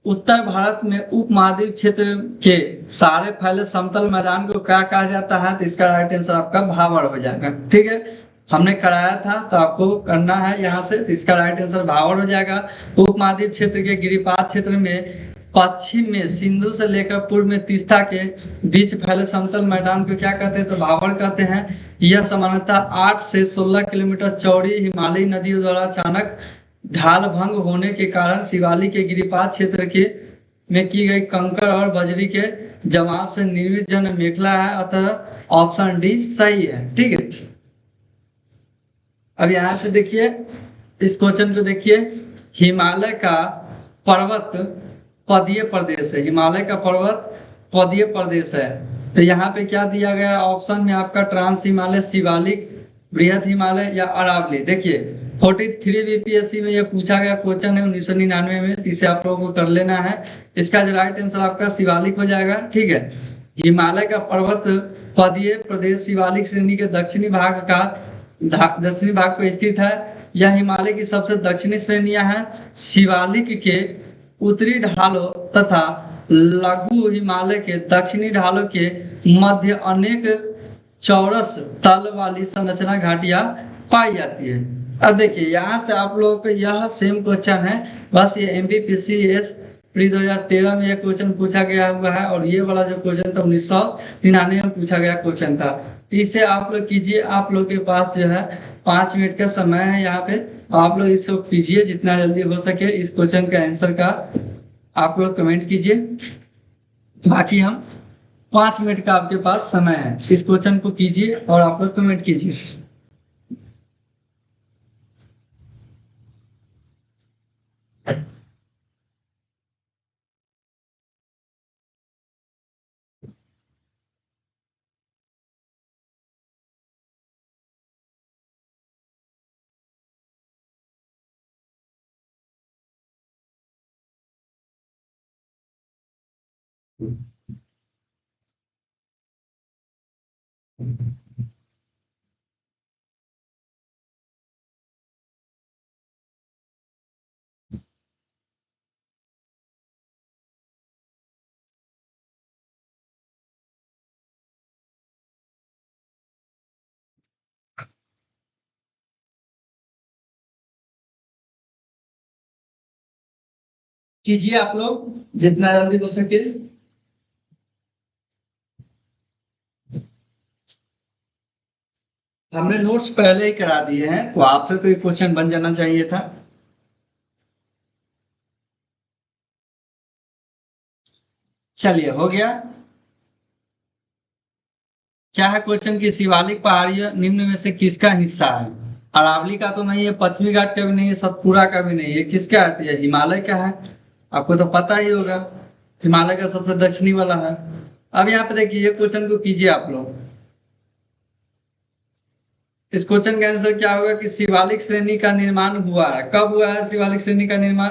उत्तर भारत में उपमहाद्वीप क्षेत्र के सारे फैले समतल मैदान को क्या कहा जाता है, तो इसका राइट आंसर आपका भावर हो जाएगा, ठीक है। हमने कराया था तो आपको करना है यहाँ से, तो इसका राइट आंसर भावर हो जाएगा। उपमहाद्वीप क्षेत्र के गिरिपात क्षेत्र में पश्चिम में सिंधु से लेकर पूर्व में तीस्ता के बीच फैले समतल मैदान को क्या कहते हैं, तो भावर कहते हैं। यह सामान्यतः 8 से 16 किलोमीटर चौड़ी हिमालयी नदियों द्वारा अचानक ढाल भंग होने के कारण शिवालिक के गिरिपात क्षेत्र के में की गई कंकड़ और बजरी के जमाव से निर्मित जन मेखला है, अतः ऑप्शन डी सही है, ठीक है। अब यहाँ से देखिए इस क्वेश्चन को देखिए, हिमालय का पर्वत पदीय प्रदेश है, हिमालय का पर्वत पदीय प्रदेश है। तो यहाँ पे क्या दिया गया ऑप्शन में आपका ट्रांस हिमालय, शिवालिक, बृहद हिमालय या अरावली। देखिए 43 BPSC में यह पूछा गया क्वेश्चन है 1999 में, इसे आप लोगों को कर लेना है। इसका जो राइट आंसर आपका शिवालिक हो जाएगा, ठीक है। हिमालय का पर्वत पदीय प्रदेश शिवालिक श्रेणी के दक्षिणी भाग पर स्थित है। यह हिमालय की सबसे दक्षिणी श्रेणियां हैं। शिवालिक के उत्तरी ढालों तथा लघु हिमालय के दक्षिणी ढालों के मध्य अनेक चौरस तल वाली संरचना घाटियां पाई जाती है। अब देखिए यहाँ से आप लोगों को यह सेम क्वेश्चन है, बस ये MPPCS प्री 2013 में यह क्वेश्चन पूछा गया हुआ है, और ये वाला जो क्वेश्चन था 1999 में पूछा गया क्वेश्चन था। इसे आप लोग कीजिए, आप लोग के पास जो है 5 मिनट का समय है यहाँ पे, आप लोग इसको कीजिए जितना जल्दी हो सके। इस क्वेश्चन का आंसर का आप लोग कमेंट कीजिए, बाकी हम 5 मिनट का आपके पास समय है, इस क्वेश्चन को कीजिए और आप लोग कमेंट कीजिए। कीजिए आप लोग जितना जल्दी हो सके। हमने नोट्स पहले ही करा दिए हैं, तो आपसे तो ये क्वेश्चन बन जाना चाहिए था। चलिए हो गया। क्या है क्वेश्चन की शिवालिक पहाड़ियां निम्न में से किसका हिस्सा है? अरावली का तो नहीं है, पश्चिमी घाट का भी नहीं है, सतपुरा का भी नहीं है, किसका है? ये हिमालय का है, आपको तो पता ही होगा, हिमालय का सबसे दक्षिणी वाला है। अब यहाँ पे देखिए, ये क्वेश्चन को कीजिए आप लोग। इस क्वेश्चन का आंसर क्या होगा कि शिवालिक श्रेणी का निर्माण हुआ है। कब हुआ है शिवालिक श्रेणी का निर्माण?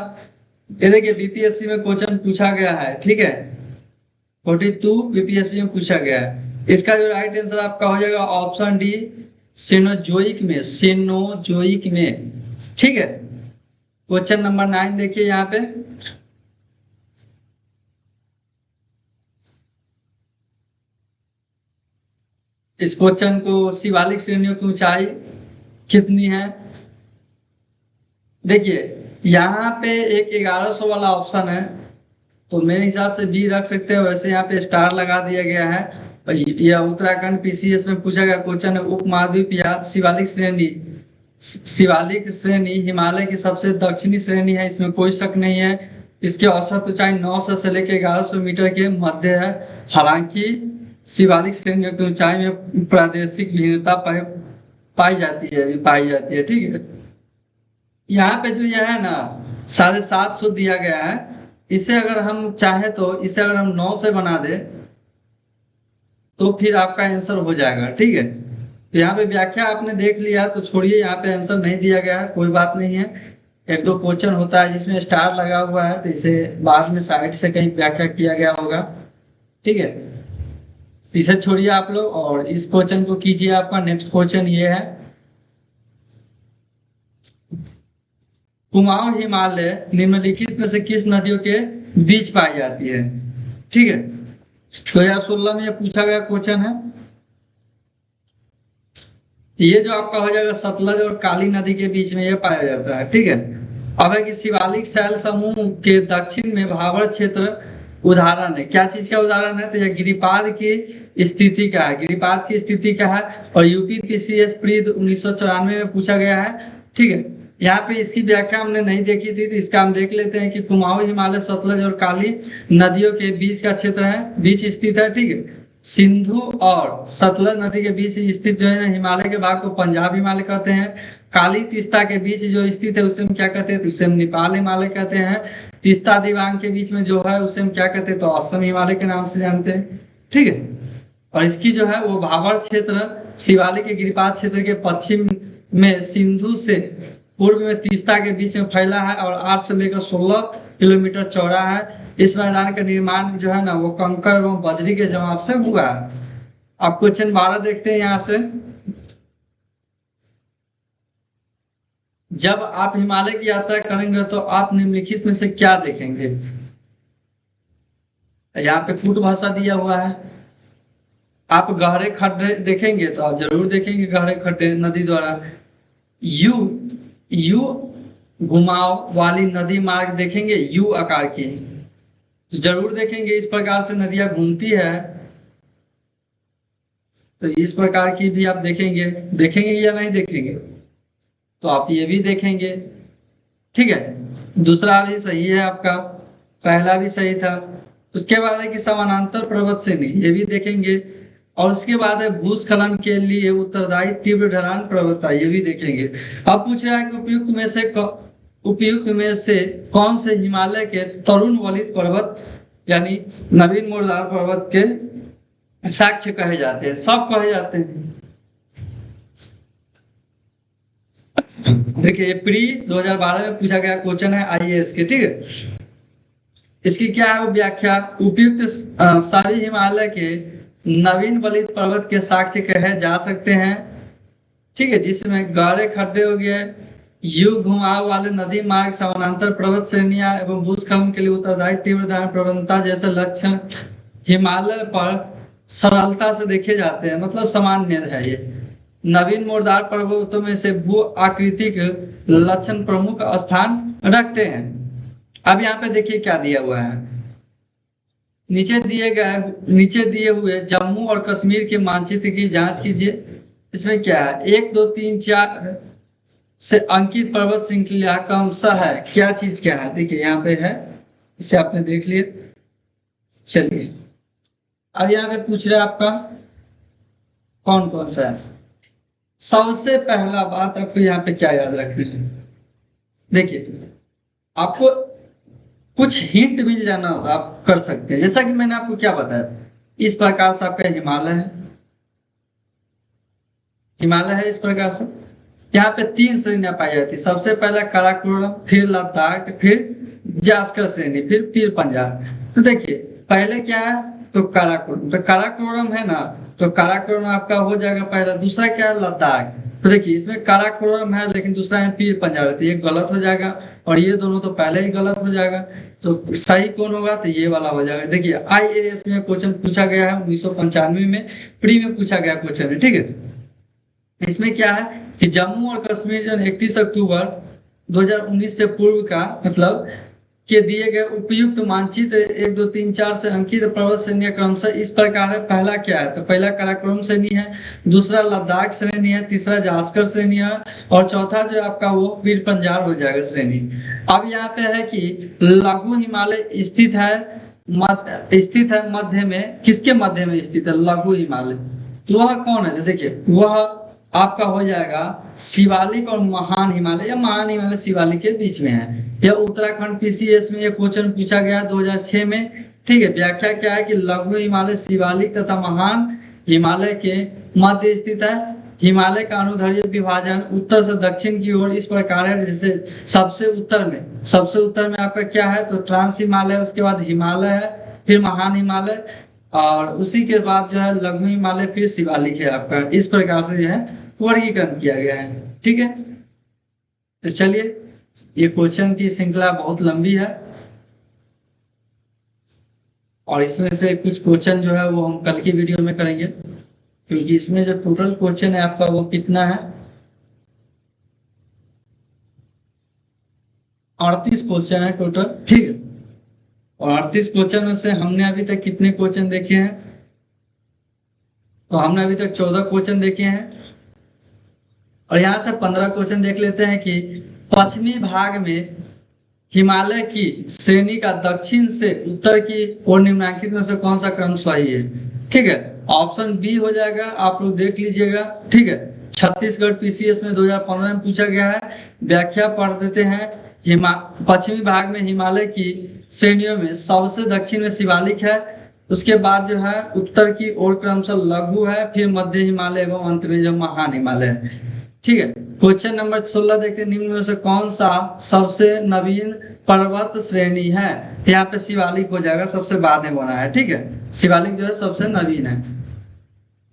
ये देखिए BPSC में क्वेश्चन पूछा गया है, ठीक है, 42 BPSC में पूछा गया है। इसका जो राइट आंसर आपका हो जाएगा ऑप्शन डी, सेनोजोइक में, सेनोजोइक में, ठीक है। क्वेश्चन नंबर 9 देखिए यहाँ पे। इस क्वेश्चन को शिवालिक श्रेणियों की ऊंचाई कितनी है? देखिए यहाँ पे एक 1100 वाला ऑप्शन है, तो मेरे हिसाब से बी रख सकते हैं, वैसे यहाँ पे स्टार लगा दिया गया है। और यह उत्तराखंड PCS में पूछा गया क्वेश्चन है। उप महाद्वीपीय शिवालिक श्रेणी, शिवालिक श्रेणी हिमालय की सबसे दक्षिणी श्रेणी है, इसमें कोई शक नहीं है। इसके औसत ऊंचाई 900 से लेकर 1100 मीटर के मध्य है। हालांकि शिवालिक श्रेणियों की ऊंचाई में प्रादेशिक भिन्नता पाई जाती है, ठीक है। यहाँ पे जो यह है ना 750 दिया गया है, इसे अगर हम चाहे तो इसे अगर हम 9 से बना दे तो फिर आपका आंसर हो जाएगा, ठीक है। तो यहाँ पे व्याख्या आपने देख लिया, तो छोड़िए, यहाँ पे आंसर नहीं दिया गया है, कोई बात नहीं है। एक दो क्वेश्चन होता है जिसमें स्टार लगा हुआ है, तो इसे बाद में साइड से कहीं व्याख्या किया गया होगा, ठीक है। इसे छोड़िए आप लोग और इस क्वेश्चन को कीजिए। आपका नेक्स्ट क्वेश्चन ये है, कुमाऊं हिमालय निम्नलिखित में से किस नदियों के बीच पाई जाती है? ठीक है, 2016 में ये पूछा गया क्वेश्चन है। ये जो आपका हो जाएगा सतलज और काली नदी के बीच में ये पाया जाता है, ठीक है। अब है कि शिवालिक शैल समूह के दक्षिण में भावर क्षेत्र उदाहरण है, क्या चीज का उदाहरण है? तो यह गिरिपाद की स्थिति का है, गिरिपाद की स्थिति का है, और UPPCS प्री 1994 में पूछा गया है, ठीक है। यहाँ पे इसकी व्याख्या हमने नहीं देखी थी, तो इसका हम देख लेते हैं कि कुमाऊं हिमालय सतलज और काली नदियों के बीच का क्षेत्र है, बीच स्थित है, ठीक है। सिंधु और सतलज नदी के बीच स्थित जो है हिमालय के भाग को पंजाब हिमालय कहते हैं। काली तीस्ता के बीच जो स्थित है उसे हम क्या कहते हैं? तो उसे हम नेपाल हिमालय कहते हैं। तीस्ता दिबांग के बीच में जो है उसे हम क्या कहते हैं? तो असम हिमालय के नाम से जानते हैं, ठीक है। और इसकी जो है वो भावर क्षेत्र शिवालिक के गिरिपाद क्षेत्र के पश्चिम में सिंधु से पूर्व में तीस्ता के बीच में फैला है और 8 से लेकर 16 किलोमीटर चौड़ा है। इस मैदान का निर्माण जो है ना वो कंकड़ एवं बजरी के जवाब से हुआ है। अब क्वेश्चन 12 देखते हैं यहाँ से। जब आप हिमालय की यात्रा करेंगे तो आप निम्नलिखित में से क्या देखेंगे? यहाँ पे कूट भाषा दिया हुआ है। आप गहरे खड्डे देखेंगे तो आप जरूर देखेंगे गहरे खड्डे नदी द्वारा। यू यू घुमाव वाली नदी मार्ग देखेंगे, यू आकार की, तो जरूर देखेंगे। इस प्रकार से नदियां घूमती है, तो इस प्रकार की भी आप देखेंगे। देखेंगे या नहीं देखेंगे? तो आप ये भी देखेंगे। ठीक है, दूसरा भी सही है आपका, पहला भी सही था। उसके बाद है कि समानांतर पर्वत श्रेणी, ये भी देखेंगे। और उसके बाद है भूस्खलन के लिए उत्तरदायी तीव्र ढलान पर्वतता, ये भी देखेंगे। अब पूछ रहा है कि उपयुक्त में से कौन से हिमालय के तरुण वलित पर्वत यानी नवीन मोरदार पर्वत के साक्ष्य कहे जाते हैं? सब कहे जाते हैं। देखिए प्री 2012 में पूछा गया क्वेश्चन है आईएएस के, ठीक है। इसकी क्या है व्याख्या? उपयुक्त सभी हिमालय के नवीन वलित पर्वत के साक्ष्य कहे जा सकते हैं, ठीक है, जिसमें गहरे खड्डे हो गए, यू घुमाव वाले नदी मार्ग, समानांतर पर्वत श्रेणियां एवं भूस्खलन के लिए उत्तरदायी तीव्र ढलान प्रवणता जैसे लक्षण हिमालय पर सरलता से देखे जाते हैं। मतलब सामान्य है ये। नवीन मोरदार पर्वतों में से भू आकृतिक लक्षण प्रमुख स्थान रखते हैं। अब यहाँ पे देखिए क्या दिया हुआ है, नीचे दिए हुए जम्मू और कश्मीर के मानचित्र की जांच कीजिए। इसमें क्या है, 1 2 3 4 से अंकित पर्वत श्रृंखला क्रमशः है। क्या चीज क्या है? देखिए यहाँ पे है, इसे आपने देख लिया। चलिए अब यहाँ पे पूछ रहे आपका कौन कौन सा है। सबसे पहला बात आपको यहाँ पे क्या याद रखनी है, देखिए आपको कुछ हिंट मिल जाना होगा, आप कर सकते हैं। जैसा कि मैंने आपको क्या बताया, इस प्रकार से आपका हिमालय है, हिमालय है इस प्रकार से। यहाँ पे 3 श्रेणियां पाई जाती है। सबसे पहला काराकोरम, फिर लद्दाख, फिर जास्कर श्रेणी, फिर पीर पंजाब। तो देखिए पहले क्या है, तो काराकोरम, तो काराकोरम है ना, तो काराकोरम आपका हो जाएगा पहला। दूसरा क्या है, लद्दाख। तो देखिए इसमें काराकोरम है लेकिन दूसरा है पीर पंजाब, तो ये गलत हो जाएगा, और ये दोनों तो पहले ही गलत हो जाएगा। तो सही कौन होगा, तो ये वाला हो जाएगा। देखिए आईएएस में क्वेश्चन पूछा गया है 1995 में, प्री में पूछा गया क्वेश्चन है, ठीक है। इसमें क्या है कि जम्मू और कश्मीर जो 31 अक्टूबर 2019 से पूर्व का मतलब के दिए गए उपयुक्त मानचित्र 1 2 3 4 से अंकित पर्वत श्रेणी क्रमशः इस प्रकार है। पहला क्या है, तो पहला काराकोरम श्रेणी है, दूसरा लद्दाख श्रेणी है, तीसरा जास्कर श्रेणी है, और चौथा जो आपका वो पीर पंजाब हो जाएगा श्रेणी। अब यहाँ पे है कि लघु हिमालय स्थित है मध्य में। किसके मध्य में स्थित है लघु हिमालय? तो वह कौन है, देखिए वह आपका हो जाएगा शिवालिक और महान हिमालय, या महान हिमालय शिवालिक के बीच में है। यह उत्तराखंड पीसीएस में यह क्वेश्चन पूछा गया 2006 में, ठीक है। व्याख्या क्या है कि लघु हिमालय शिवालिक तथा महान हिमालय के मध्य स्थित है। हिमालय का अनुदैर्ध्य विभाजन उत्तर से दक्षिण की ओर इस प्रकार है, जैसे सबसे उत्तर में आपका क्या है, तो ट्रांस हिमालय, उसके बाद हिमालय है, फिर महान हिमालय, और उसी के बाद जो है लघु हिमालय, फिर शिवालिक है आपका। इस प्रकार से जो है वर्गीकरण किया गया है, ठीक है। तो चलिए, ये क्वेश्चन की श्रृंखला बहुत लंबी है, और इसमें से कुछ क्वेश्चन जो है वो हम कल की वीडियो में करेंगे, क्योंकि इसमें जो टोटल क्वेश्चन है आपका वो कितना है, 38 क्वेश्चन है टोटल, ठीक है। और 38 क्वेश्चन में से हमने अभी तक कितने क्वेश्चन देखे हैं, तो हमने अभी तक 14 क्वेश्चन देखे हैं। और यहाँ से 15 क्वेश्चन देख लेते हैं कि पश्चिमी भाग में हिमालय की श्रेणी का दक्षिण से उत्तर की ओर निम्नलिखित में से कौन सा क्रम सही है, ठीक है। ऑप्शन बी हो जाएगा, आप लोग देख लीजिएगा, ठीक है। छत्तीसगढ़ पीसीएस में 2015 में पूछा गया है। व्याख्या पढ़ देते हैं। पश्चिमी भाग में हिमालय की श्रेणियों में सबसे दक्षिण में शिवालिक है, उसके बाद जो है उत्तर की ओर क्रमशः लघु है, फिर मध्य हिमालय एवं अंत में जो महान हिमालय है, ठीक है। क्वेश्चन नंबर 16 देखते हैं, निम्न में से कौन सा सबसे नवीन पर्वत श्रेणी है? यहाँ पे शिवालिक हो जाएगा, सबसे बाद में बना है, ठीक है। शिवालिक जो है सबसे नवीन है।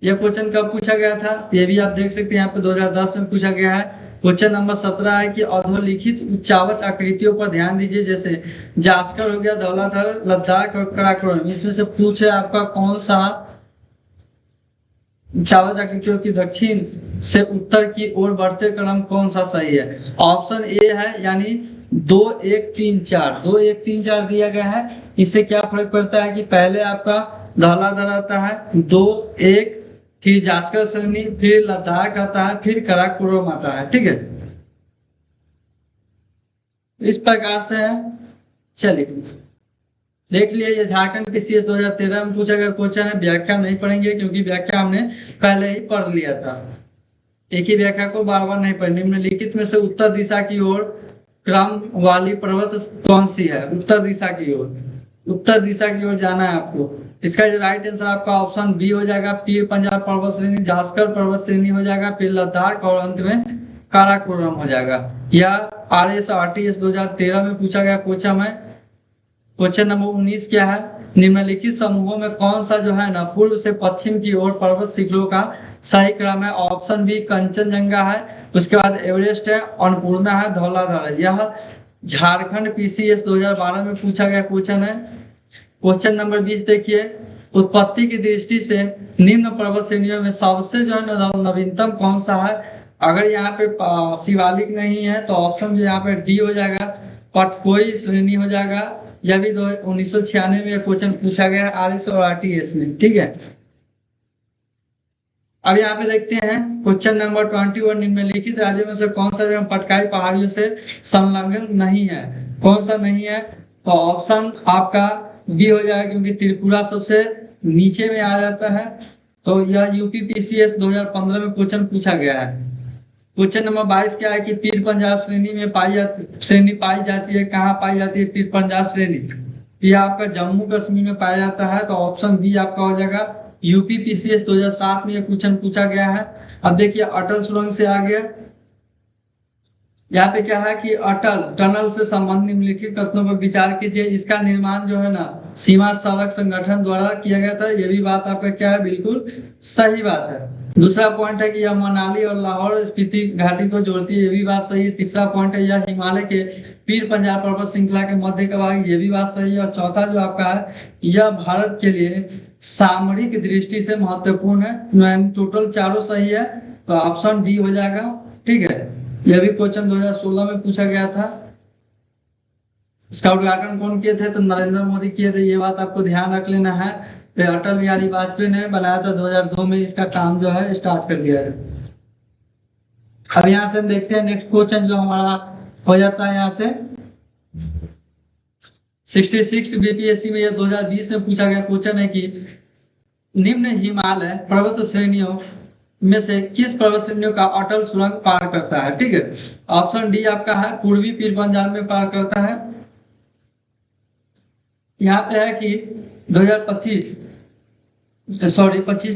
यह क्वेश्चन कब पूछा गया था, ये भी आप देख सकते हैं, यहाँ पे 2010 में पूछा गया है। क्वेश्चन नंबर 17 है कि अधोलिखित उच्चावच आकृतियों पर ध्यान दीजिए, जैसे जास्कर हो गया, धौलाधर, लद्दाख और काराकोरम। इसमें से पूछे आपका कौन सा उच्चावच आकृतियों की दक्षिण से उत्तर की ओर बढ़ते क्रम कौन सा सही है? ऑप्शन ए है, यानी 2 1 3 4, 2 1 3 4 दिया गया है। इससे क्या फर्क पड़ता है कि पहले आपका धौलाधर आता है, 2 1, फिर जास्कर श्रेणी, फिर लद्दाख आता है, फिर काराकोरम आता है। ठीक है, इस प्रकार से है। चलिए देख लिए, ये झारखंड पीसीएस 2013 में पूछा गया क्वेश्चन है। व्याख्या नहीं पढ़ेंगे क्योंकि व्याख्या हमने पहले ही पढ़ लिया था। एक ही व्याख्या को बार बार नहीं पढ़नी। निम्नलिखित में से उत्तर दिशा की ओर क्रम वाली पर्वत कौन सी है? उत्तर दिशा की ओर, उत्तर दिशा की ओर जाना है आपको। इसका जो राइट आंसर आपका ऑप्शन बी हो जाएगा, पीर पंजाब पर्वत श्रेणी, जास्कर पर्वत श्रेणी हो जाएगा, फिर लद्दाख और अंत में काराकोरम हो जाएगा। यह RSRTS 2013 में पूछा गया क्वेश्चन है। क्वेश्चन नंबर 19 क्या है? निम्नलिखित समूहों में कौन सा जो है ना पूर्व से पश्चिम की ओर पर्वत शिखरों का सही क्रम है? ऑप्शन बी कंचनजंगा है, उसके बाद एवरेस्ट है, अन्नपूर्णा है, धौलाधर है। यह झारखंड पीसीएस 2012 में पूछा गया क्वेश्चन है। क्वेश्चन नंबर 20 देखिए, उत्पत्ति की दृष्टि से निम्न पर्वत श्रेणियों में सबसे जो है नवीनतम कौन सा है? अगर यहाँ पे शिवालिक नहीं है तो ऑप्शन जो यहाँ पे डी हो जाएगा, पटकोई श्रेणी हो जाएगा। यह भी 1996 में क्वेश्चन पूछा गया RS और RTS में। ठीक है, अब यहाँ पे देखते हैं क्वेश्चन नंबर 21, निम्नलिखित राज्यों में से कौन सा जो पटकाई पहाड़ियों से संलग्न नहीं है? कौन सा नहीं है? तो ऑप्शन आपका बी हो जाएगा, क्योंकि त्रिपुरा सबसे नीचे में आ जाता है। तो यह यूपी पीसीएस 2015 में क्वेश्चन पूछा गया है। क्वेश्चन नंबर 22 क्या है कि पीर पंजाब श्रेणी में श्रेणी पाई जाती है। कहाँ पाई जाती है पीर पंजाब श्रेणी? यह आपका जम्मू कश्मीर में पाया जाता है। तो ऑप्शन बी आपका हो जाएगा। यूपी पीसीएस 2007 में यह क्वेश्चन पूछा गया है। अब देखिए अटल सुरंग से आ गया। यहाँ पे क्या है कि अटल टनल से संबंधित निम्नलिखित कथनों पर विचार कीजिए। इसका निर्माण जो है ना सीमा सड़क संगठन द्वारा किया गया था। ये भी बात आपका क्या है, बिल्कुल सही बात है। दूसरा पॉइंट है कि यह मनाली और लाहौर स्पीति घाटी को जोड़ती है। ये भी बात सही है। तीसरा पॉइंट है यह हिमालय के पीर पंजाब पर्वत श्रृंखला के मध्य का भाग। ये भी बात सही है। और चौथा जो आपका है, यह भारत के लिए सामरिक दृष्टि से महत्वपूर्ण है। टोटल चारों सही है, तो ऑप्शन डी हो जाएगा। ठीक है, यह भी क्वेश्चन 2016 में पूछा गया था। इसका उद्घाटन कौन किए थे? तो नरेंद्र मोदी किए थे। ये बात आपको ध्यान रख लेना है। अटल बिहारी वाजपेयी ने बनाया था 2002 में। इसका काम जो है स्टार्ट कर दिया है। अब यहाँ से हम देखते हैं नेक्स्ट क्वेश्चन जो हमारा हो जाता है यहाँ से 66 बीपीएससी में। यह 2020 में पूछा गया क्वेश्चन है कि निम्न हिमालय पर्वत श्रेणियों में से किस पर्वत श्रेणियों का अटल सुरंग पार करता है? ठीक है, ऑप्शन डी आपका है पूर्वी पीर पंजाब में पार करता है। यहाँ पे है कि 25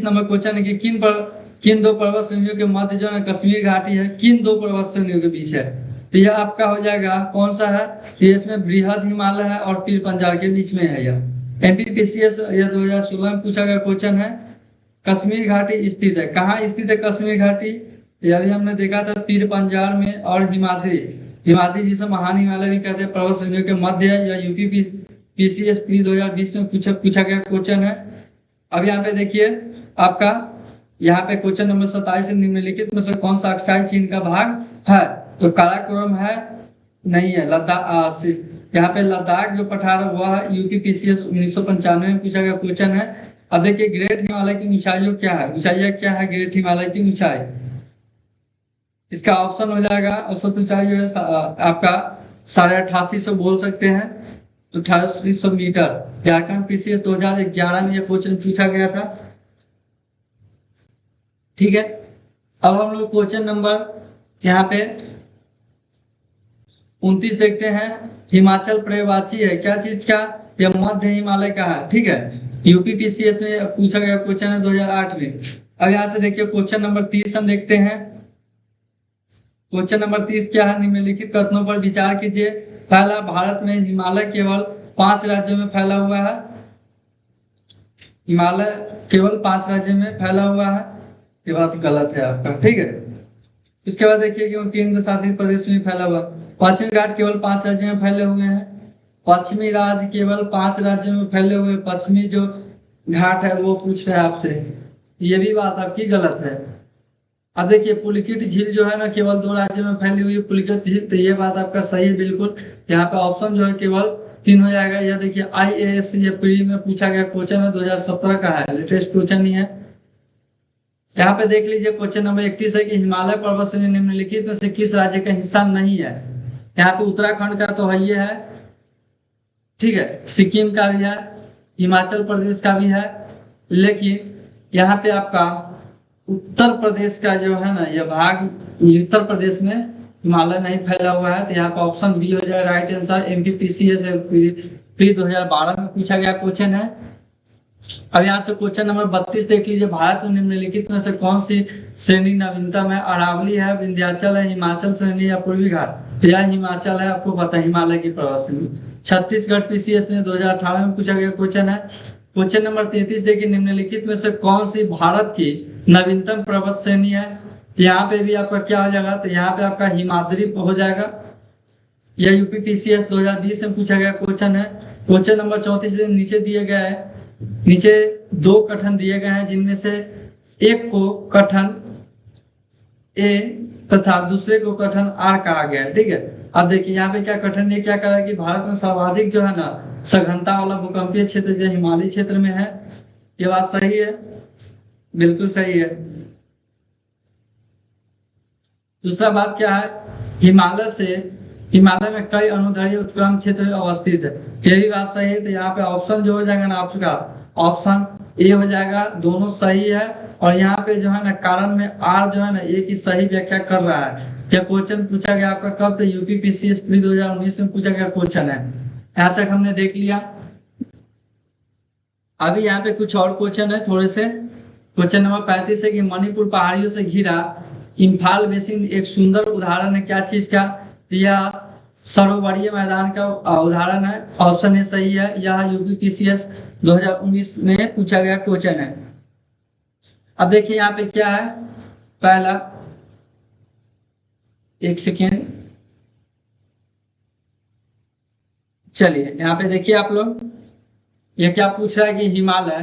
नंबर क्वेश्चन है कि किन दो पर्वत श्रेणियों के मध्य जो है कश्मीर घाटी है, किन दो पर्वत श्रेणियों के बीच है? तो यह आपका हो जाएगा कौन सा है? ये इसमें बृहद हिमालय है और पीर पंजाब के बीच में है। यह एमपीपीसीएस यह 2016 में पूछा गया क्वेश्चन है। कश्मीर घाटी स्थित है, कहाँ स्थित है कश्मीर घाटी? यह भी हमने देखा था पीर पंजाब में। और हिमाद्री जिसे महान हिमालय भी कहते हैं, पर्वत श्रेणियों के मध्य है। यह यूपी पीसीएस 2020 में पूछा गया क्वेश्चन है। अब यहाँ पे देखिए आपका यहाँ पे क्वेश्चन नंबर 27 से निम्नलिखित में से कौन सा अक्साई चीन का भाग है? तो काराकोरम है, नहीं है। लद्दाख, यहाँ पे लद्दाख जो पठार हुआ है यूपी पीसीएस 1995 में पूछा गया क्वेश्चन है। अब देखिए ग्रेट हिमालय की ऊंचाइयों क्या है? ऊंचाइयां क्या है ग्रेट हिमालय की ऊंचाई? इसका ऑप्शन हो जाएगा औसत ऊंचाई जो है आपका 8850 बोल सकते हैं, तो 8800 मीटर। झारखंड पीसीएस 2011 में यह क्वेश्चन पूछा गया था। ठीक है, अब हम लोग क्वेश्चन नंबर यहाँ पे 29 देखते हैं। हिमाचल पर्वतवाची है, क्या चीज का? यह मध्य हिमालय का है। ठीक है, यूपी पीसीएस में पूछा गया क्वेश्चन है 2008 में। अब यहाँ से देखिए क्वेश्चन नंबर 30 हम देखते हैं। क्वेश्चन नंबर 30 क्या है? निम्नलिखित कथनों पर विचार कीजिए। पहला, भारत में हिमालय केवल 5 राज्यों में फैला हुआ है। हिमालय केवल 5 राज्यों में फैला हुआ है, ये बात गलत है आपका। ठीक है, इसके बाद देखिए कि वो केंद्र शासित प्रदेश में फैला हुआ। पश्चिमी घाट केवल 5 राज्यों में फैले हुए हैं। पश्चिमी राज्य केवल 5 राज्यों में फैले हुए पश्चिमी जो घाट है वो पूछ रहा है आपसे, ये भी बात आपकी गलत है। अब देखिए पुलिकिट झील जो है ना केवल 2 राज्यों में फैली हुई है पुलिकिट झील, तो ये बात आपका सही है बिल्कुल। यहाँ पे ऑप्शन जो है केवल 3 हो जाएगा। यह देखिए IAS ये प्री में पूछा गया क्वेश्चन है, 2017 का है, लेटेस्ट क्वेश्चन ही है। यहाँ पे देख लीजिए क्वेश्चन नंबर 31 है कि हिमालय पर्वत श्रेणी निम्नलिखित में से किस राज्य का हिस्सा नहीं है। यहाँ पे उत्तराखंड का तो है, ये है, ठीक है, सिक्किम का भी है, हिमाचल प्रदेश का भी है, लेकिन यहाँ पे आपका उत्तर प्रदेश का जो है ना यह भाग, उत्तर प्रदेश में हिमालय नहीं फैला हुआ है, तो यहाँ पे ऑप्शन बी हो जाएगा राइट आंसर। MPPCS प्री 2012 में पूछा गया क्वेश्चन है। अब यहाँ से क्वेश्चन नंबर 32 देख लीजिए, भारत में निम्नलिखित में से कौन सी श्रेणी नवीनतम है। अरावली है, विंध्याचल है, हिमाचल श्रेणी या पूर्वी घाट। यह हिमाचल है, आपको पता है हिमालय की पर्वत श्रेणी। छत्तीसगढ़ PCS में 2018 में पूछा गया क्वेश्चन है। क्वेश्चन नंबर 33 देखिए, निम्नलिखित में से कौन सी भारत की नवीनतम पर्वत श्रेणी है। यहाँ पे भी आपका क्या हो जाएगा, तो यहाँ पे आपका हिमाद्री हो जाएगा। यह UPPCS 2020 में पूछा गया क्वेश्चन है। क्वेश्चन नंबर 34 नीचे दिए गए है, नीचे 2 कथन दिए गए हैं जिनमें से एक को कथन A तथा दूसरे को कथन R कहा गया है, ठीक है। अब देखिए यहाँ पे क्या कथन ये क्या कह रहा है कि भारत में सर्वाधिक जो है ना सघनता वाला भूकंपीय क्षेत्र जो हिमालय क्षेत्र में है। ये बात सही है, बिल्कुल सही है। दूसरा बात क्या है, हिमालय में कई अनुदैर्ध्य उत्क्रमण क्षेत्र अवस्थित है। ये भी बात सही है, तो यहाँ पे ऑप्शन जो हो जाएगा ना आपका ऑप्शन ए हो जाएगा, दोनों सही है। और यहाँ पे जो है ना कारण में आर जो है ना ए की सही व्याख्या कर रहा है। यह क्वेश्चन पूछा गया आपका कब, तो UPPCS प्री 2019 में पूछा गया क्वेश्चन है। यहाँ तक हमने देख लिया। अभी यहाँ पे कुछ और क्वेश्चन है थोड़े से। क्वेश्चन नंबर 35 है कि मणिपुर पहाड़ियों से घिरा इम्फाल बेसिन एक सुंदर उदाहरण है क्या चीज का। यह सरोवरीय मैदान का उदाहरण है, ऑप्शन ए सही है। यह UPPCS 2019 में पूछा गया क्वेश्चन है। अब देखिए यहाँ पे क्या है, पहला, एक सेकेंड, चलिए यहाँ पे देखिए आप लोग, ये क्या पूछ रहा है कि हिमालय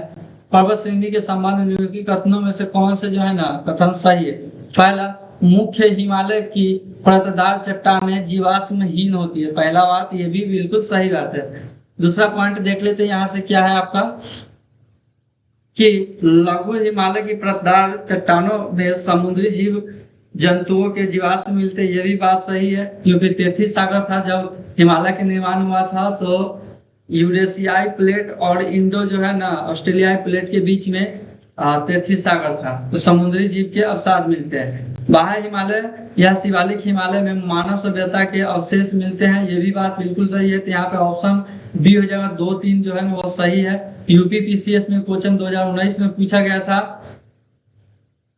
पर्वत श्रेणी के संबंध में निम्नलिखित कथनों में से कौन से जो है ना कथन सही है। पहला, मुख्य हिमालय की परतदार चट्टानें जीवाश्महीन होती है, पहला बात, ये भी बिल्कुल सही बात है। दूसरा पॉइंट देख लेते हैं यहाँ से क्या है आपका कि लघु हिमालय की परतदार चट्टानों में समुद्री जीव जंतुओं के जीवाश्म मिलते, ये भी बात सही है। क्योंकि तैतीस सागर था जब हिमालय का निर्माण हुआ था, तो यूरेशियाई प्लेट और इंडो जो है ना ऑस्ट्रेलियाई प्लेट के बीच में 33 सागर था, तो समुद्री जीव के अवसाद मिलते हैं। बाह्य हिमालय या शिवालिक हिमालय में मानव सभ्यता के अवशेष मिलते हैं, ये भी बात बिल्कुल सही है। तो यहाँ पे ऑप्शन बी हो जाएगा, 2, 3 जो है ना वो सही है। UPPCS में क्वेश्चन 2019 में पूछा गया था।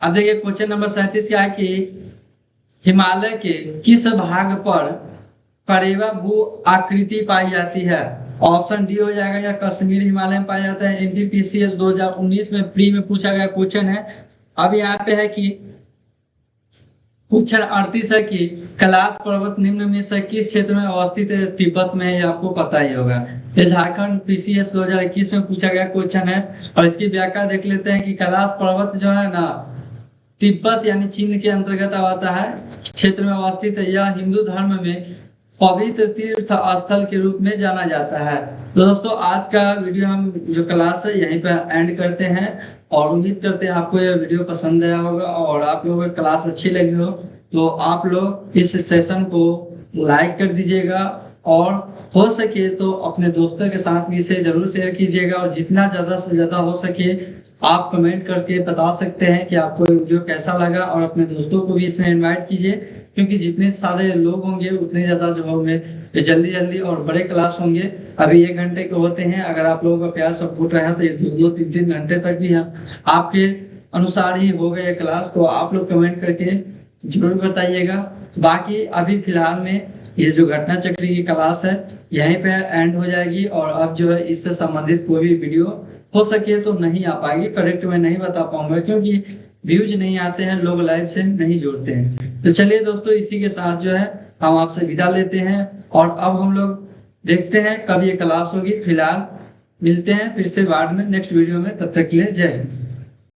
अब देखिए क्वेश्चन नंबर 37 क्या है कि हिमालय के किस भाग पर करेवा भू आकृति पाई जाती है। ऑप्शन डी हो जाएगा, या कश्मीर हिमालय में पाया जाता है। MPPCS 2019 में प्री में पूछा गया क्वेश्चन है। अब यहाँ पे है कि क्वेश्चन 38 है कि कैलाश पर्वत निम्न में से किस क्षेत्र में अवस्थित है। तिब्बत में है, आपको पता ही होगा। ये झारखंड PCS 2021 में पूछा गया क्वेश्चन है। और इसकी व्याख्या देख लेते हैं कि कैलाश पर्वत जो है ना तिब्बत यानी चीन के अंतर्गत आता है क्षेत्र में अवस्थित है। यह हिंदू धर्म में पवित्र तीर्थ स्थल के रूप में जाना जाता है। तो दोस्तों आज का वीडियो हम जो क्लास है यहीं पर एंड करते हैं, और उम्मीद करते हैं आपको यह वीडियो पसंद आया होगा और आप लोगों को क्लास अच्छी लगी हो, तो आप लोग इस सेशन को लाइक कर दीजिएगा और हो सके तो अपने दोस्तों के साथ भी इसे जरूर शेयर कीजिएगा। और जितना ज़्यादा से ज़्यादा हो सके आप कमेंट करके बता सकते हैं कि आपको वीडियो कैसा लगा, और अपने दोस्तों को भी इसमें इनवाइट कीजिए, क्योंकि जितने सारे लोग होंगे उतने ज़्यादा जो होंगे जल्दी जल्दी और बड़े क्लास होंगे। अभी 1 घंटे के होते हैं, अगर आप लोगों का प्यार सपोर्ट रहा तो ये 2-2, 3-3 घंटे तक भी हम आपके अनुसार ही हो गए क्लास। तो आप लोग कमेंट करके जरूर बताइएगा। बाकी अभी फिलहाल में ये जो घटना चक्री की क्लास है यहीं पे एंड हो जाएगी, और अब जो है इससे संबंधित कोई भी वीडियो हो सके तो नहीं आ पाएगी। करेक्ट मैं नहीं बता पाऊंगा क्योंकि व्यूज नहीं आते हैं, लोग लाइव से नहीं जुड़ते हैं। तो चलिए दोस्तों, इसी के साथ जो है हम आपसे विदा लेते हैं, और अब हम लोग देखते हैं कब ये क्लास होगी। फिलहाल मिलते हैं फिर से बाद में नेक्स्ट वीडियो में, तब तक के लिए जय हिंद।